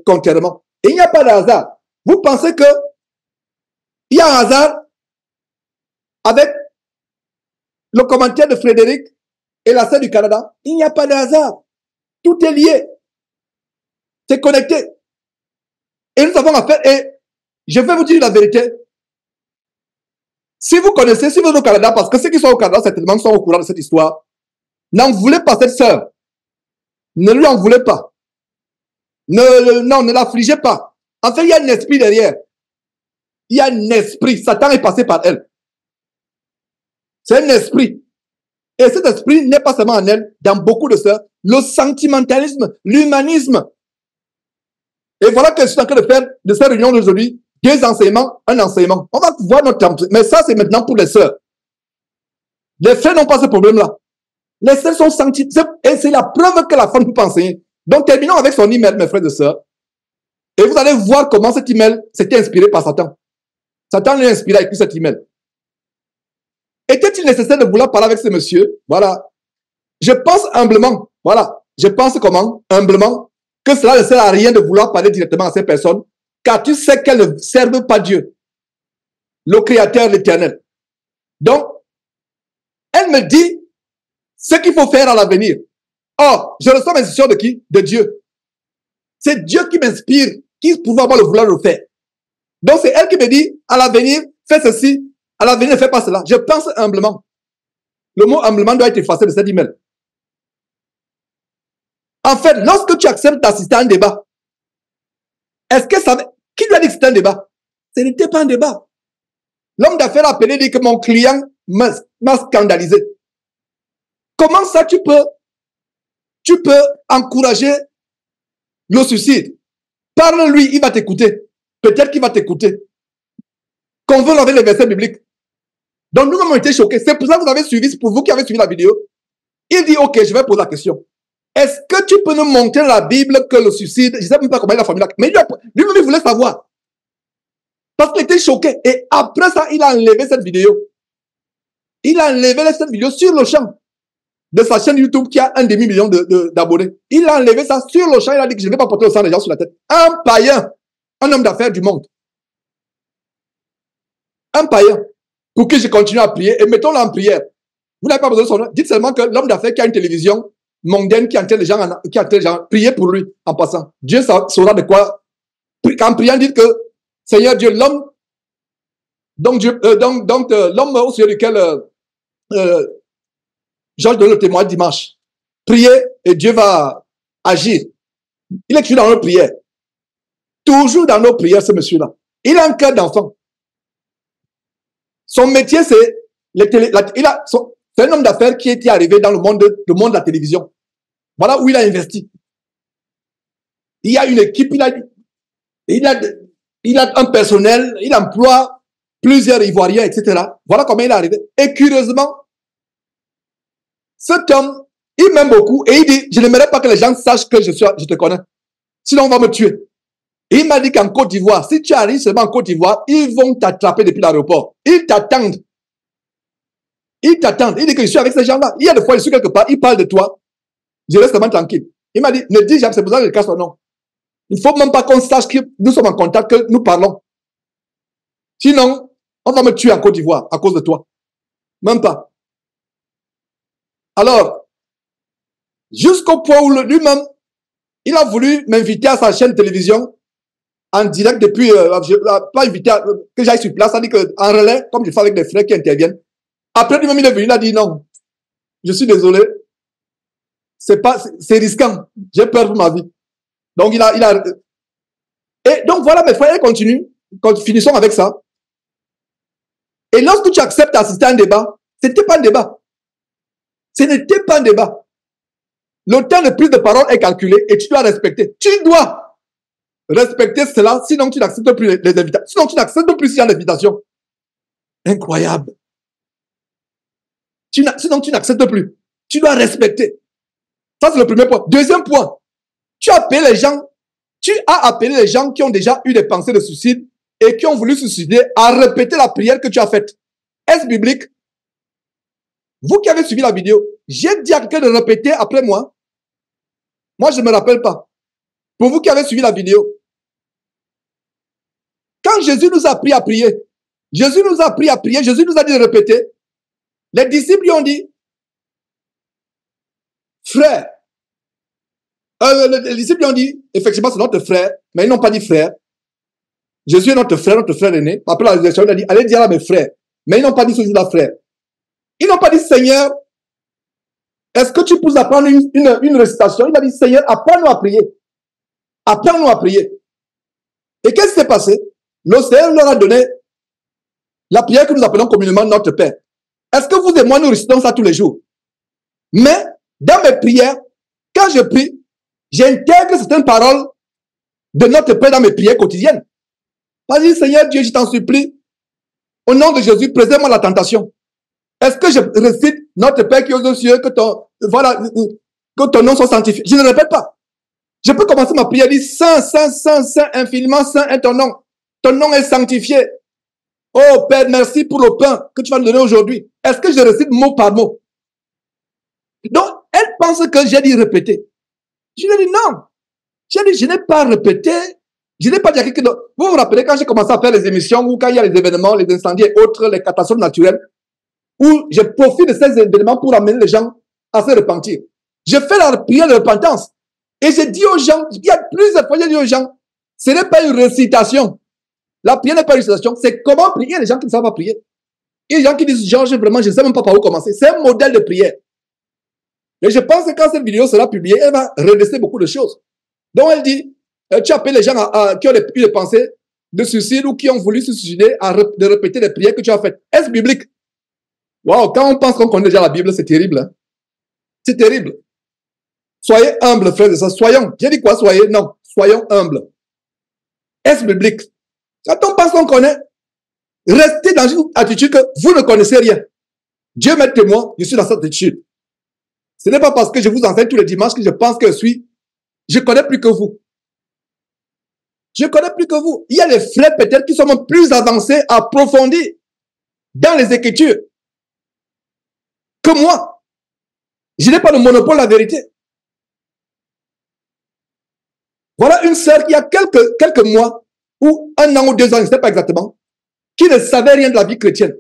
contrairement. Et il n'y a pas de hasard. Vous pensez que il y a un hasard avec le commentaire de Frédéric et la sœur du Canada? Il n'y a pas de hasard. Tout est lié. C'est connecté. Et nous avons affaire, et je vais vous dire la vérité. Si vous connaissez, si vous êtes au Canada, parce que ceux qui sont au Canada, certainement sont au courant de cette histoire, n'en voulez pas cette sœur. Ne lui en voulez pas. Non, ne l'affligez pas. En fait, il y a un esprit derrière. Il y a un esprit. Satan est passé par elle. C'est un esprit. Et cet esprit n'est pas seulement en elle, dans beaucoup de sœurs. Le sentimentalisme, l'humanisme. Et voilà que je suis en train de faire de cette réunion d'aujourd'hui. 2 enseignements, un enseignement. On va voir notre temps. Mais ça, c'est maintenant pour les sœurs. Les frères n'ont pas ce problème-là. Les sœurs sont senties. Et c'est la preuve que la femme peut pas enseigner. Donc, terminons avec son email, mes frères et sœurs. Et vous allez voir comment cet email s'était inspiré par Satan. Satan l'a inspiré à écrire cet email. Était-il nécessaire de vouloir parler avec ce monsieur? Voilà. Je pense humblement. Voilà. Je pense comment? Humblement. Que cela ne sert à rien de vouloir parler directement à ces personnes. Car tu sais qu'elles ne servent pas Dieu. Le Créateur, l'Éternel. Donc, elle me dit ce qu'il faut faire à l'avenir. Or, je reçois l'instruction de qui? De Dieu. C'est Dieu qui m'inspire, qui pouvait avoir le vouloir le faire. Donc, c'est elle qui me dit, à l'avenir, fais ceci, à l'avenir, ne fais pas cela. Je pense humblement. le mot humblement doit être effacé de cet email. En fait, lorsque tu acceptes d'assister à un débat, est-ce que ça... Qui lui a dit que c'était un débat? Ce n'était pas un débat. L'homme d'affaires a appelé et dit que mon client m'a scandalisé. Comment ça tu peux encourager le suicide? Parle-lui, il va t'écouter. Peut-être qu'il va t'écouter. Convainc-le avec les versets bibliques. Donc nous-mêmes on été choqués. C'est pour ça que vous avez suivi, c'est pour vous qui avez suivi la vidéo. Il dit, ok, je vais poser la question. Est-ce que tu peux nous montrer dans la Bible que le suicide, je ne sais même pas comment il a formulé, mais lui-même il voulait savoir. Parce qu'il était choqué. Et après ça, il a enlevé cette vidéo. Il a enlevé cette vidéo sur le champ de sa chaîne YouTube qui a 1,5 million d'abonnés. Il a enlevé ça sur le champ. Il a dit que je ne vais pas porter le sang des gens sur la tête. Un païen, un homme d'affaires du monde. Un païen. Pour que je continue à prier. Et mettons-le en prière. Vous n'avez pas besoin de son nom. Dites seulement que l'homme d'affaires qui a une télévision mondaine qui entraîne les gens, prier pour lui en passant. Dieu saura de quoi. En priant, dites que Seigneur Dieu, l'homme, l'homme au sujet duquel Georges donne le témoin dimanche. Priez et Dieu va agir. Il est toujours dans nos prières. Toujours dans nos prières, ce monsieur-là. Il a un cœur d'enfant. Son métier, c'est c'est un homme d'affaires qui était arrivé dans le monde de la télévision. Voilà où il a investi. Il y a une équipe, il a un personnel, il emploie plusieurs Ivoiriens, etc. Voilà comment il est arrivé. Et curieusement, cet homme, il m'aime beaucoup et il dit, je n'aimerais pas que les gens sachent que je te connais. Sinon, on va me tuer. Et il m'a dit qu'en Côte d'Ivoire, si tu arrives seulement en Côte d'Ivoire, ils vont t'attraper depuis l'aéroport. Ils t'attendent. Ils t'attendent. Il dit que je suis avec ces gens-là. Il y a des fois, je suis quelque part, ils parlent de toi. Je reste vraiment tranquille. Il m'a dit, ne dis jamais, c'est pour ça que je casse ton nom. Il ne faut même pas qu'on sache que nous sommes en contact, que nous parlons. Sinon, on va me tuer en Côte d'Ivoire à cause de toi. Même pas. Alors, jusqu'au point où lui-même, il a voulu m'inviter à sa chaîne de télévision en direct depuis, pas invité que j'aille sur place, ça dit qu'en relais, comme je fais avec des frères qui interviennent. Après, lui-même, il est venu, il a dit non, je suis désolé, c'est risquant, j'ai peur pour ma vie. Donc, et donc voilà, mes frères, finissons avec ça. Et lorsque tu acceptes d'assister à un débat, ce n'était pas un débat. Ce n'était pas un débat. Le temps de prise de parole est calculé et tu dois respecter. Tu dois respecter cela, sinon tu n'acceptes plus les invitations. Sinon tu n'acceptes plus s'il y a l'invitation. Incroyable. Sinon tu n'acceptes plus. Tu dois respecter. Ça, c'est le premier point. Deuxième point. Tu as appelé les gens qui ont déjà eu des pensées de suicide et qui ont voulu se suicider à répéter la prière que tu as faite. Est-ce biblique? Vous qui avez suivi la vidéo, j'ai dit à quelqu'un de répéter après moi. Moi, je ne me rappelle pas. Pour vous qui avez suivi la vidéo, quand Jésus nous a appris à prier, Jésus nous a appris à prier, Jésus nous a dit de répéter. Les disciples lui ont dit, frère. Les disciples lui ont dit, effectivement, c'est notre frère, mais ils n'ont pas dit frère. Jésus est notre frère aîné. Après la résurrection, il a dit, allez dire à mes frères. Mais ils n'ont pas dit ce jour-là, frère. Ils n'ont pas dit, Seigneur, est-ce que tu peux apprendre une récitation? Il a dit, Seigneur, apprends-nous à prier. Apprends-nous à prier. Et qu'est-ce qui s'est passé? Le Seigneur leur a donné la prière que nous appelons communément notre Père. Est-ce que vous et moi, nous récitons ça tous les jours? Mais, dans mes prières, quand je prie, j'intègre certaines paroles de notre Père dans mes prières quotidiennes. Vas-y, Seigneur Dieu, je t'en supplie, au nom de Jésus, préserve-moi la tentation. Est-ce que je récite notre Père qui est aux cieux, que ton nom soit sanctifié? Je ne répète pas. Je peux commencer ma prière, dire Saint, Saint, Saint, Saint, infiniment Saint est ton nom. Ton nom est sanctifié. Oh Père, merci pour le pain que tu vas nous donner aujourd'hui. Est-ce que je récite mot par mot? Donc, elle pense que j'ai dit répéter. Je lui ai dit non. J'ai dit, je n'ai pas répété. Je n'ai pas dit à quelqu'un d'autre. Vous vous rappelez quand j'ai commencé à faire les émissions ou quand il y a les événements, les incendies et autres, les catastrophes naturelles, où je profite de ces événements pour amener les gens à se repentir. Je fais la prière de repentance. Et j'ai dit aux gens, il y a plusieurs fois, j'ai dit aux gens, ce n'est pas une récitation. La prière n'est pas une récitation, c'est comment prier les gens qui ne savent pas prier. Il y a des gens qui disent, Georges, vraiment, je ne sais même pas par où commencer. C'est un modèle de prière. Et je pense que quand cette vidéo sera publiée, elle va redresser beaucoup de choses. Donc, elle dit, tu appelles les gens qui ont eu des pensées de suicide ou qui ont voulu se suicider de répéter les prières que tu as faites. Est-ce biblique? Waouh, quand on pense qu'on connaît déjà la Bible, c'est terrible. Hein? C'est terrible. Soyez humbles, frères et sœurs. Soyons. J'ai dit quoi, soyez? Non. Soyons humbles. Est-ce biblique? Quand on pense qu'on connaît, restez dans une attitude que vous ne connaissez rien. Dieu m'est témoin, je suis dans cette attitude. Ce n'est pas parce que je vous enseigne tous les dimanches que je pense que je connais plus que vous. Je connais plus que vous. Il y a des frères peut-être qui sont même plus avancés, approfondis dans les Écritures que moi. Je n'ai pas le monopole de la vérité. Voilà une sœur qui a quelques mois, ou 1 an ou 2 ans, je ne sais pas exactement, qui ne savait rien de la vie chrétienne,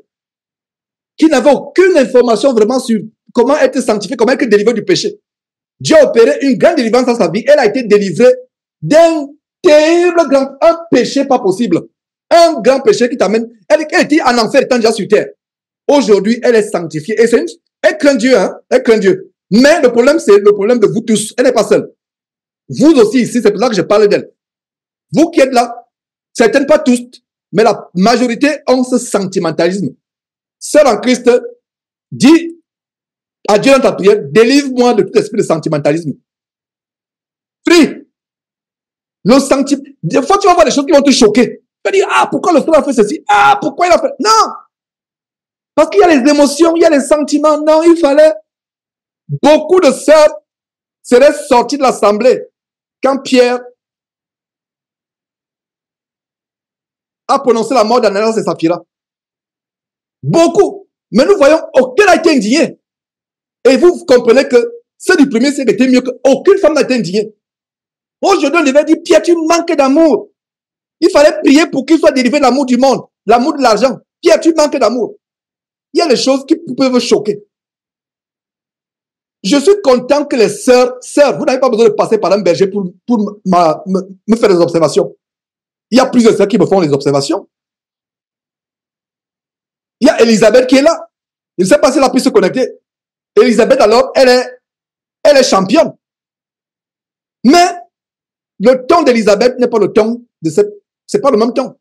qui n'avait aucune information vraiment sur comment être sanctifié, comment être délivré du péché. Dieu a opéré une grande délivrance dans sa vie. Elle a été délivrée d'un terrible un péché pas possible. Un grand péché qui t'amène. Elle était en enfer étant déjà sur terre. Aujourd'hui, elle est sanctifiée. Et elle craint Dieu, hein. Elle craint Dieu. Mais le problème, c'est le problème de vous tous. Elle n'est pas seule. Vous aussi ici, c'est pour ça que je parle d'elle. Vous qui êtes là, certaines pas tous, mais la majorité ont ce sentimentalisme. Seul en Christ, dis à Dieu dans ta prière, délivre-moi de tout esprit de sentimentalisme. Prie. Le sentiment. Des fois, tu vas voir des choses qui vont te choquer. Tu vas dire, ah, pourquoi le frère a fait ceci? Ah, pourquoi il a fait? Non! Parce qu'il y a les émotions, il y a les sentiments. Non, il fallait. Beaucoup de sœurs seraient sorties de l'assemblée quand Pierre a prononcé la mort d'Ananias et Saphira. Beaucoup. Mais nous voyons aucun a été indigné. Et vous comprenez que ceux du premier siècle étaient mieux qu'aucune femme n'a été indignée. Aujourd'hui, on devait dire, Pierre, tu manques d'amour. Il fallait prier pour qu'il soit délivré de l'amour du monde, l'amour de l'argent. Pierre, tu manques d'amour. Il y a des choses qui peuvent choquer. Je suis content que les sœurs, vous n'avez pas besoin de passer par un berger pour me faire des observations. Il y a plusieurs sœurs qui me font des observations. Il y a Elisabeth qui est là. Je ne sais pas si elle a pu se connecter. Elisabeth, alors, elle est championne. Mais le ton d'Elisabeth n'est pas le ton de c'est pas le même ton.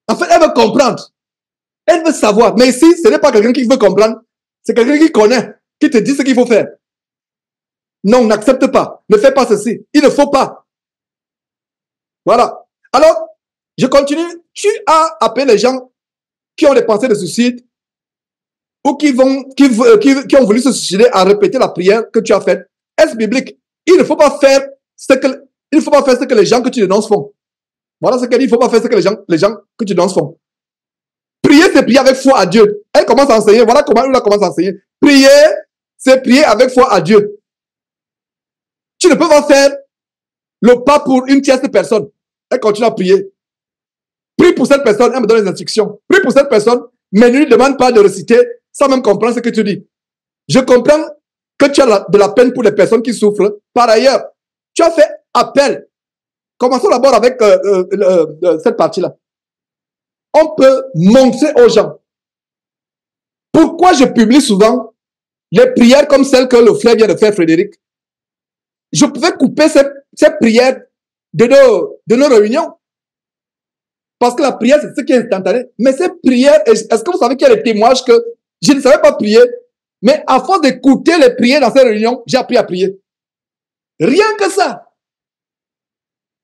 En fait, elle veut comprendre. Elle veut savoir. Mais ici, ce n'est pas quelqu'un qui veut comprendre. C'est quelqu'un qui connaît, qui te dit ce qu'il faut faire. Non, n'accepte pas. Ne fais pas ceci. Il ne faut pas. Voilà. Alors, je continue. Tu as appelé les gens qui ont des pensées de suicide ou qui ont voulu se suicider à répéter la prière que tu as faite. Est-ce biblique? Il ne faut pas faire ce que les gens que tu dénonces font. Voilà ce qu'elle dit. Il ne faut pas faire ce que les gens que tu dénonces font. Prier, c'est prier avec foi à Dieu. Elle commence à enseigner. Voilà comment elle commence à enseigner. Prier, c'est prier avec foi à Dieu. Tu ne peux pas faire le pas pour une tierce personne. Elle continue à prier. Prie pour cette personne, elle me donne les instructions. Prie pour cette personne, mais ne lui demande pas de réciter sans même comprendre ce que tu dis. Je comprends que tu as de la peine pour les personnes qui souffrent. Par ailleurs, tu as fait appel. Commençons d'abord avec cette partie-là. On peut montrer aux gens. Pourquoi je publie souvent les prières comme celles que le frère vient de faire, Frédéric? Je pouvais couper ces prières de nos réunions. Parce que la prière, c'est ce qui est instantané. Mais ces prières, est-ce que vous savez qu'il y a des témoignages que je ne savais pas prier, mais à force d'écouter les prières dans ces réunions, j'ai appris à prier. Rien que ça.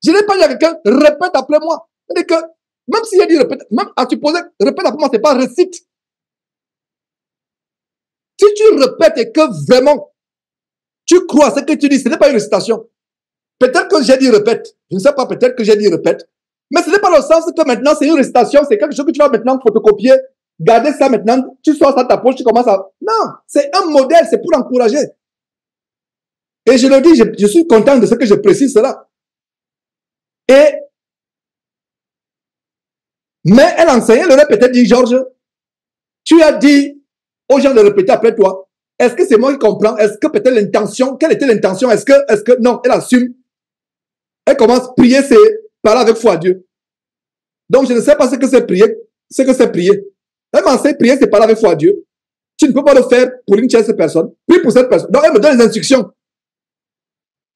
Je n'ai pas dit à quelqu'un, répète après moi. C'est-à-dire que, même s'il a dit répète, même à supposer, répète après moi, c'est pas récite. Si tu répètes et que vraiment, tu crois ce que tu dis, ce n'est pas une récitation. Peut-être que j'ai dit répète. Je ne sais pas, peut-être que j'ai dit répète. Mais ce n'est pas le sens que maintenant c'est une récitation, c'est quelque chose que tu vas maintenant photocopier, garder ça maintenant, tu sors ça de ta poche, tu commences à... Non, c'est un modèle, c'est pour encourager. Et je le dis, je suis content de ce que je précise cela. Mais elle enseignait, elle aurait peut-être dit, Georges, tu as dit aux gens de répéter après toi. Est-ce que c'est moi qui comprends? Est-ce que peut-être l'intention, quelle était l'intention? Est-ce que, non, elle assume. Elle commence à prier, c'est parler avec foi à Dieu. Donc, je ne sais pas ce que c'est prier, Elle m'enseigne, prier, c'est parler avec foi à Dieu. Tu ne peux pas le faire pour une tierce personne. Prie pour cette personne. Donc, elle me donne les instructions.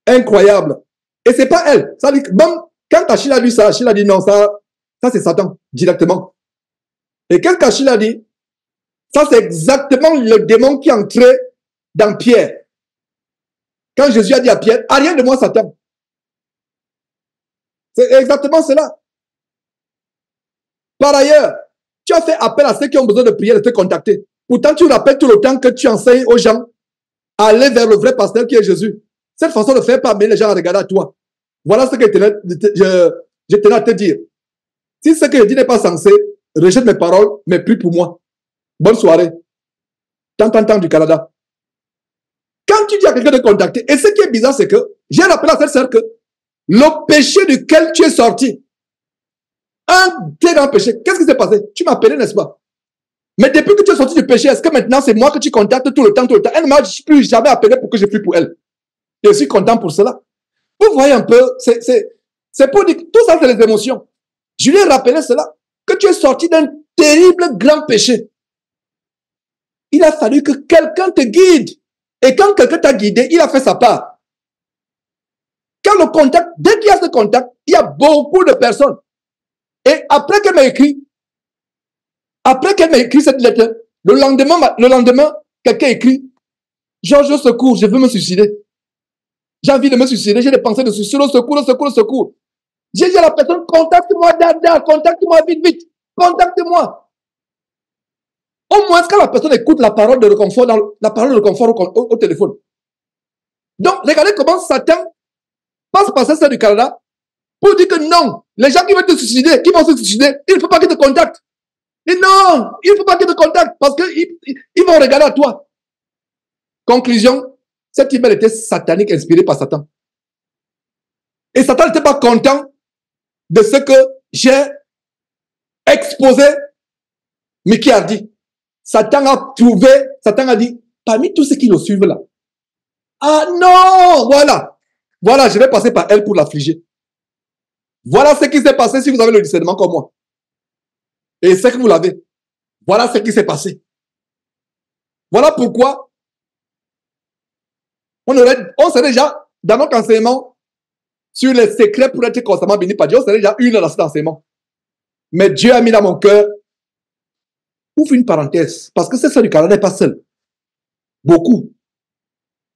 Incroyable. Et c'est pas elle. Ça dit, bon, quand Achille a lu ça, Achille a dit non, ça c'est Satan, directement. Et qu'est-ce qu'Achille a dit? Ça, c'est exactement le démon qui est entré dans Pierre. Quand Jésus a dit à Pierre, ah, rien de moi, Satan. C'est exactement cela. Par ailleurs, tu as fait appel à ceux qui ont besoin de prier, de te contacter. Pourtant, tu rappelles tout le temps que tu enseignes aux gens à aller vers le vrai pasteur qui est Jésus. Cette façon de faire pas amener les gens à regarder à toi. Voilà ce que je tenais à te dire. Si ce que je dis n'est pas censé, rejette mes paroles, mais prie pour moi. Bonne soirée. Tant du Canada. Quand tu dis à quelqu'un de contacter, et ce qui est bizarre, c'est que j'ai rappelé à cette sœur que le péché duquel tu es sorti, un très grand péché, qu'est-ce qui s'est passé? Tu m'as appelé, n'est-ce pas? Mais depuis que tu es sorti du péché, est-ce que maintenant c'est moi que tu contactes tout le temps? Elle ne m'a plus jamais appelé pour que je prie pour elle. Et je suis content pour cela. Vous voyez un peu, c'est pour dire, tout ça c'est les émotions. Je lui ai rappelé cela, que tu es sorti d'un terrible grand péché. Il a fallu que quelqu'un te guide. Et quand quelqu'un t'a guidé, il a fait sa part. Quand le contact, dès qu'il y a ce contact, il y a beaucoup de personnes. Et après qu'elle m'a écrit cette lettre, le lendemain, quelqu'un écrit, Georges, au secours, je veux me suicider. J'ai envie de me suicider, j'ai des pensées de suicide, au secours. J'ai dit à la personne, contacte-moi, Dada, contacte-moi vite, contacte-moi. Au moins, quand la personne écoute la parole de réconfort, au téléphone. Donc, regardez comment Satan passe par ça du Canada pour dire que non, les gens qui veulent te suicider, qui vont se suicider, il ne faut pas qu'ils te contactent. Et non, il ne faut pas qu'ils te contactent parce qu'ils vont regarder à toi. Conclusion, cet email était satanique, inspiré par Satan. Et Satan n'était pas content de ce que j'ai exposé, mais qui a dit. Satan a dit, parmi tous ceux qui le suivent là, ah non, voilà, je vais passer par elle pour l'affliger. Voilà ce qui s'est passé si vous avez le discernement comme moi. Et c'est que vous l'avez. Voilà ce qui s'est passé. Voilà pourquoi on serait déjà, dans notre enseignement, sur les secrets pour être constamment béni par Dieu, on serait déjà une dans cet enseignement. Mais Dieu a mis dans mon cœur, ouvre une parenthèse, parce que c'est ça du Canada n'est pas seul. Beaucoup.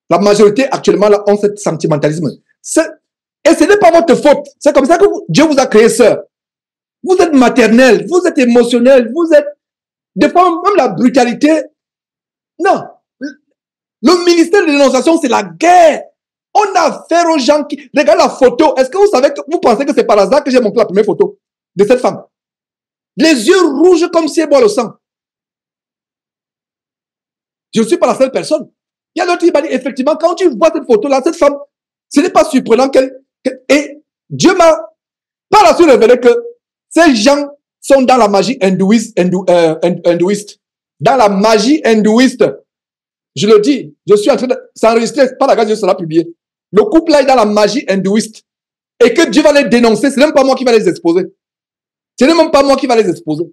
La majorité actuellement là ont ce sentimentalisme. Et ce n'est pas votre faute. C'est comme ça que Dieu vous a créé, sœur. Vous êtes maternel, vous êtes émotionnel, vous êtes... Des fois, même la brutalité... Non. Le ministère de l'énonciation, c'est la guerre. On a affaire aux gens qui... Regardez la photo. Est-ce que vous savez que vous pensez que c'est par hasard que j'ai montré la première photo de cette femme? Les yeux rouges comme si elle boit le sang. Je ne suis pas la seule personne. Il y a l'autre qui m'a dit, effectivement, quand tu vois cette photo-là, cette femme, ce n'est pas surprenant et Dieu m'a par la suite révélé que ces gens sont dans la magie hindouiste. Dans la magie hindouiste. Je le dis, je suis en train de s'enregistrer, par la grâce de Dieu, sera publié. Le couple là est dans la magie hindouiste. Et que Dieu va les dénoncer, ce n'est même pas moi qui va les exposer. Ce n'est même pas moi qui va les exposer.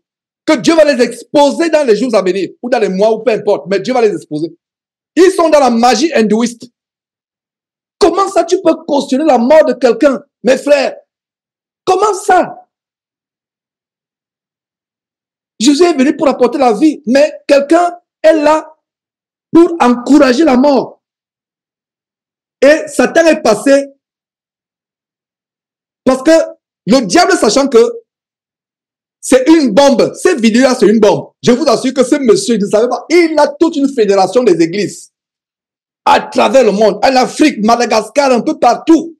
Que Dieu va les exposer dans les jours à venir, ou dans les mois, ou peu importe, mais Dieu va les exposer. Ils sont dans la magie hindouiste. Comment ça tu peux cautionner la mort de quelqu'un, mes frères? Comment ça? Jésus est venu pour apporter la vie, mais quelqu'un est là pour encourager la mort. Et Satan est passé parce que le diable, sachant que c'est une bombe, cette vidéo-là, c'est une bombe. Je vous assure que ce monsieur, il ne savait pas, il a toute une fédération des églises à travers le monde, en Afrique, Madagascar, un peu partout.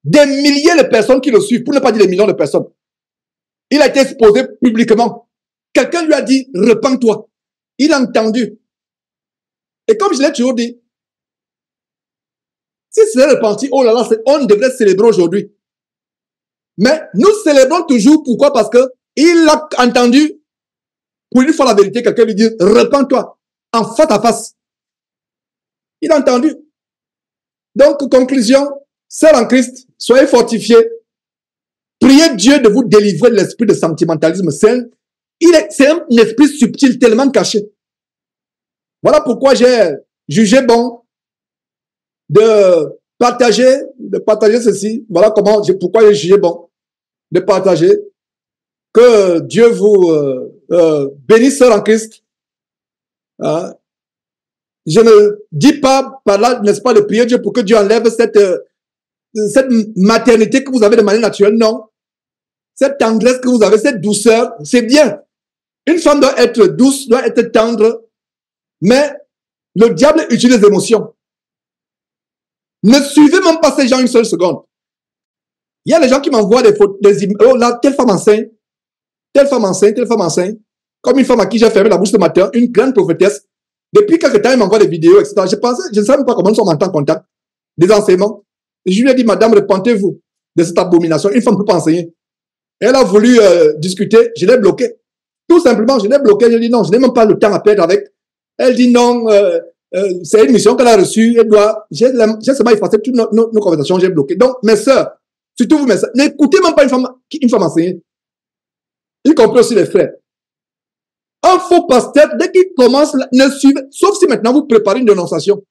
Des milliers de personnes qui le suivent, pour ne pas dire des millions de personnes. Il a été exposé publiquement. Quelqu'un lui a dit, repens-toi. Il a entendu. Et comme je l'ai toujours dit, si c'est repenti, oh là là, on devrait célébrer aujourd'hui. Mais nous célébrons toujours, pourquoi? Parce que il a entendu, pour une fois la vérité, quelqu'un lui dit, repens-toi, en face à face. Il a entendu. Donc, conclusion, sœurs en Christ, soyez fortifiés. Priez Dieu de vous délivrer de l'esprit de sentimentalisme sain. C'est un esprit subtil tellement caché. Voilà pourquoi j'ai jugé bon de partager ceci. Voilà pourquoi j'ai jugé bon de partager. Que Dieu vous bénisse en Christ. Hein? Je ne dis pas par là, n'est-ce pas, de prier Dieu pour que Dieu enlève cette maternité que vous avez de manière naturelle. Non. Cette tendresse que vous avez, cette douceur, c'est bien. Une femme doit être douce, doit être tendre, mais le diable utilise les émotions. Ne suivez même pas ces gens une seule seconde. Il y a des gens qui m'envoient des photos, oh là, telle femme enceinte, telle femme enceinte, telle femme enceinte, comme une femme à qui j'ai fermé la bouche ce matin, une grande prophétesse. Depuis quelques temps, il m'envoie des vidéos, etc. Je ne savais même pas comment nous sommes en contact, des enseignements. Et je lui ai dit, madame, repentez-vous de cette abomination. Une femme ne peut pas enseigner. Elle a voulu discuter, je l'ai bloqué. Tout simplement, je l'ai bloqué. Je lui ai dit, non, je n'ai même pas le temps à perdre avec. Elle dit, non, c'est une mission qu'elle a reçue. Elle doit, j'ai seulement effacé toutes nos conversations, j'ai bloqué. Donc, mes sœurs, surtout vous, mes sœurs, n'écoutez même pas une femme enseigner. Y compris aussi les frères. Un faux pasteur, dès qu'il commence, ne suivez, sauf si maintenant vous préparez une dénonciation.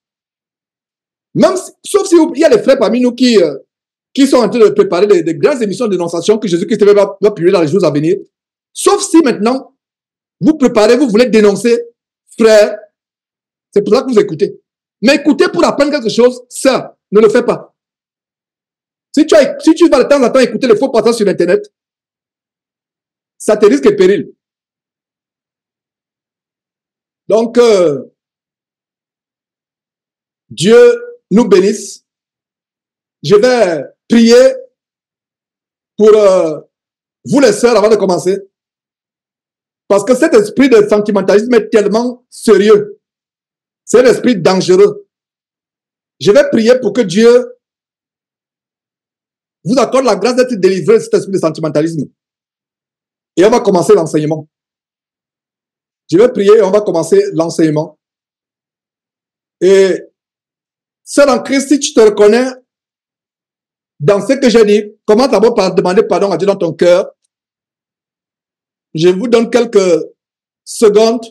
Même si, sauf si il y a les frères parmi nous qui sont en train de préparer des grandes émissions de dénonciation que Jésus-Christ va publier dans les jours à venir. Sauf si maintenant, vous préparez, vous voulez dénoncer, frère, c'est pour ça que vous écoutez. Mais écoutez pour apprendre quelque chose, ça, ne le fais pas. Si tu vas de temps en temps écouter les faux pasteurs sur Internet, ça te risque et péril. Donc, Dieu nous bénisse. Je vais prier pour vous les sœurs avant de commencer. Parce que cet esprit de sentimentalisme est tellement sérieux. C'est un esprit dangereux. Je vais prier pour que Dieu vous accorde la grâce d'être délivré de cet esprit de sentimentalisme. Et on va commencer l'enseignement. Je vais prier et on va commencer l'enseignement. Et sœur en Christ, si tu te reconnais dans ce que j'ai dit, commence d'abord par demander pardon à Dieu dans ton cœur. Je vous donne quelques secondes.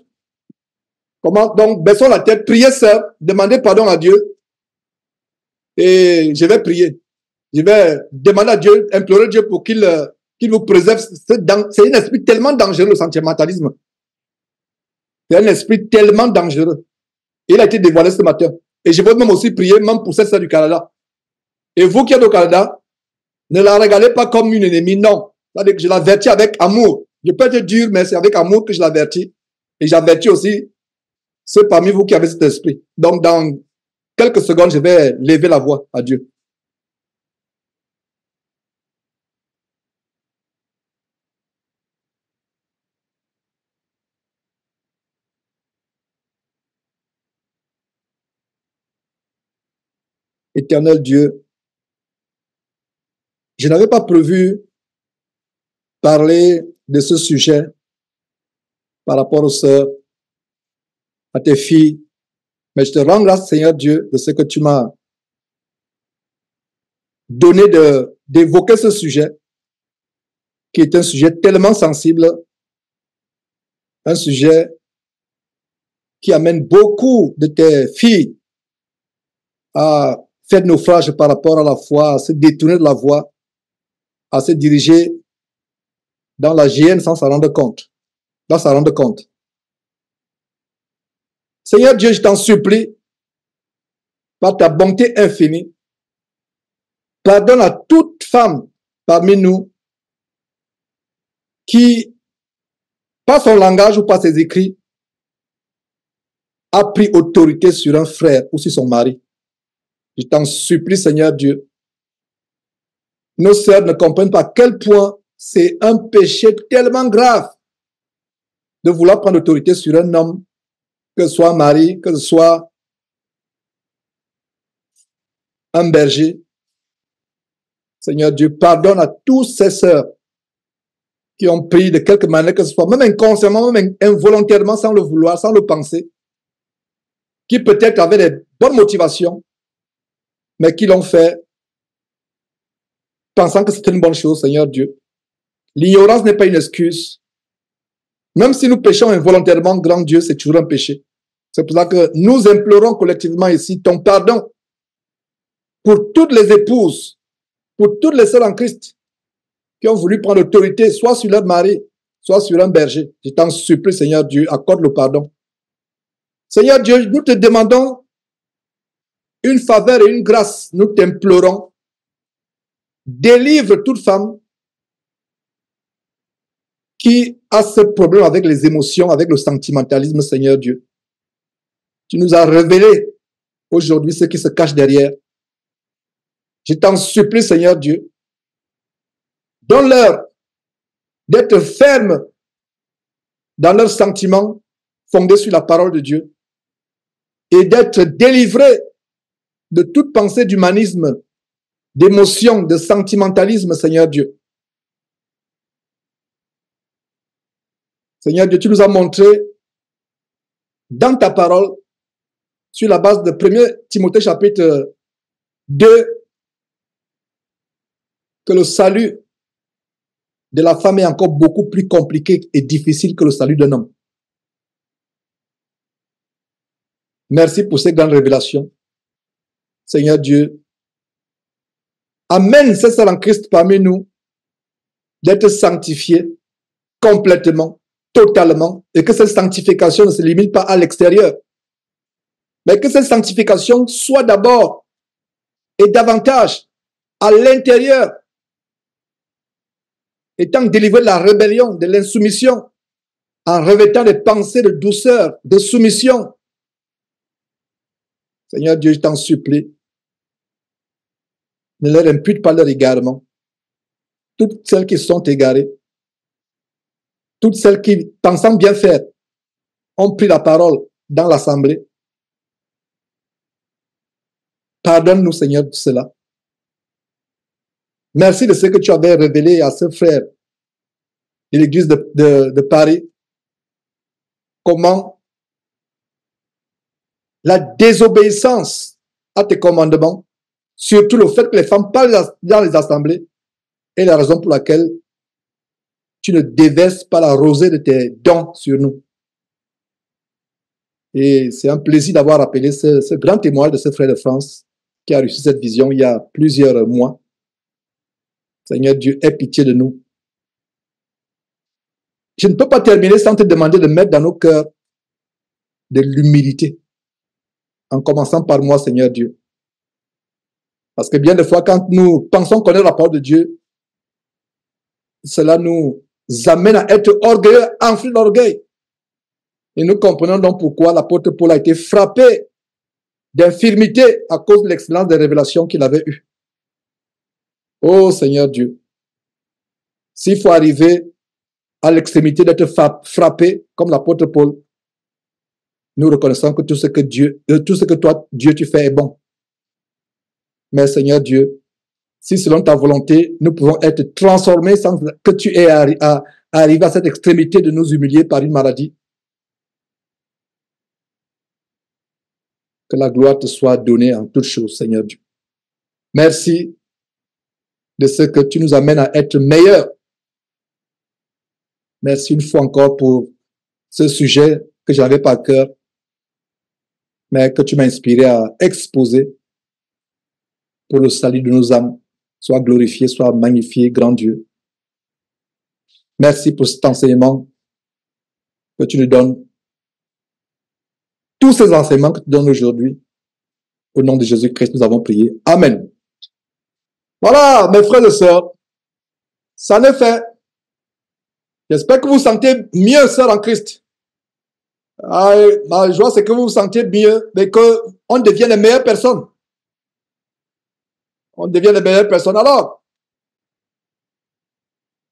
Donc, baissons la tête, priez sœur, demandez pardon à Dieu. Et je vais prier. Je vais demander à Dieu, implorer Dieu pour qu'il vous préserve. C'est un esprit tellement dangereux, le sentimentalisme. C'est un esprit tellement dangereux. Il a été dévoilé ce matin. Et je veux même aussi prier, même pour cette sœur du Canada. Et vous qui êtes au Canada, ne la regardez pas comme une ennemie, non. C'est-à-dire que je l'avertis avec amour. Je peux être dur, mais c'est avec amour que je l'avertis. Et j'avertis aussi ceux parmi vous qui avez cet esprit. Donc, dans quelques secondes, je vais lever la voix à Dieu. Éternel Dieu, je n'avais pas prévu parler de ce sujet par rapport aux sœurs, à tes filles, mais je te rends grâce, Seigneur Dieu, de ce que tu m'as donné d'évoquer ce sujet, qui est un sujet tellement sensible, un sujet qui amène beaucoup de tes filles à faire naufrage par rapport à la foi, à se détourner de la voie, à se diriger dans la géhenne sans s'en rendre compte. Seigneur Dieu, je t'en supplie, par ta bonté infinie, pardonne à toute femme parmi nous qui, par son langage ou par ses écrits, a pris autorité sur un frère ou sur son mari. Je t'en supplie, Seigneur Dieu. Nos sœurs ne comprennent pas à quel point c'est un péché tellement grave de vouloir prendre autorité sur un homme, que ce soit un mari, que ce soit un berger. Seigneur Dieu, pardonne à tous ces sœurs qui ont pris de quelque manière que ce soit, même inconsciemment, même involontairement, sans le vouloir, sans le penser, qui peut-être avaient des bonnes motivations, mais qui l'ont fait pensant que c'était une bonne chose, Seigneur Dieu. L'ignorance n'est pas une excuse. Même si nous péchons involontairement, grand Dieu, c'est toujours un péché. C'est pour ça que nous implorons collectivement ici ton pardon pour toutes les épouses, pour toutes les sœurs en Christ qui ont voulu prendre l'autorité, soit sur leur mari, soit sur un berger. Je t'en supplie, Seigneur Dieu, accorde le pardon. Seigneur Dieu, nous te demandons une faveur et une grâce. Nous t'implorons. Délivre toute femme qui a ce problème avec les émotions, avec le sentimentalisme, Seigneur Dieu. Tu nous as révélé aujourd'hui ce qui se cache derrière. Je t'en supplie, Seigneur Dieu. Donne-leur d'être fermes dans leurs sentiments fondés sur la parole de Dieu et d'être délivrés de toute pensée d'humanisme, d'émotion, de sentimentalisme, Seigneur Dieu. Seigneur Dieu, tu nous as montré dans ta parole, sur la base de 1 Timothée chapitre 2, que le salut de la femme est encore beaucoup plus compliqué et difficile que le salut d'un homme. Merci pour ces grandes révélations. Seigneur Dieu, amène ces sœurs en Christ parmi nous d'être sanctifiées complètement, totalement, et que cette sanctification ne se limite pas à l'extérieur, mais que cette sanctification soit d'abord et davantage à l'intérieur, étant délivré de la rébellion, de l'insoumission, en revêtant des pensées de douceur, de soumission. Seigneur Dieu, je t'en supplie, ne leur impute pas leur égarement. Toutes celles qui sont égarées, toutes celles qui, pensant bien faire, ont pris la parole dans l'assemblée. Pardonne-nous, Seigneur, de cela. Merci de ce que tu avais révélé à ce frère de l'église de Paris. Comment la désobéissance à tes commandements, surtout le fait que les femmes parlent dans les assemblées, est la raison pour laquelle tu ne déverses pas la rosée de tes dons sur nous. Et c'est un plaisir d'avoir appelé ce grand témoin de ce frère de France qui a reçu cette vision il y a plusieurs mois. Seigneur Dieu, aie pitié de nous. Je ne peux pas terminer sans te demander de mettre dans nos cœurs de l'humilité, en commençant par moi, Seigneur Dieu. Parce que bien des fois, quand nous pensons connaître la parole de Dieu, cela nous amène à être orgueilleux, enflés d'orgueil. Et nous comprenons donc pourquoi l'apôtre Paul a été frappé d'infirmité à cause de l'excellence des révélations qu'il avait eues. Oh Seigneur Dieu, s'il faut arriver à l'extrémité d'être frappé comme l'apôtre Paul, nous reconnaissons que tout ce que toi, Dieu, tu fais est bon. Mais Seigneur Dieu, si selon ta volonté, nous pouvons être transformés sans que tu aies à arriver à cette extrémité de nous humilier par une maladie, que la gloire te soit donnée en toutes choses, Seigneur Dieu. Merci de ce que tu nous amènes à être meilleurs. Merci une fois encore pour ce sujet que j'avais pas à cœur, mais que tu m'as inspiré à exposer pour le salut de nos âmes. Sois glorifié, sois magnifié, grand Dieu. Merci pour cet enseignement que tu nous donnes. Tous ces enseignements que tu donnes aujourd'hui, au nom de Jésus-Christ, nous avons prié. Amen. Voilà, mes frères et sœurs, ça en est fait. J'espère que vous vous sentez mieux, sœurs en Christ. Ma joie, c'est que vous vous sentez mieux, mais qu'on devienne les meilleures personnes. On devient les meilleures personnes. Alors,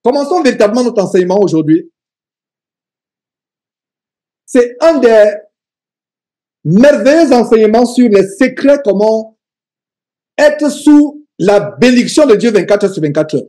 commençons véritablement notre enseignement aujourd'hui. C'est un des merveilleux enseignements sur les secrets, comment être sous la bénédiction de Dieu 24 heures sur 24 heures.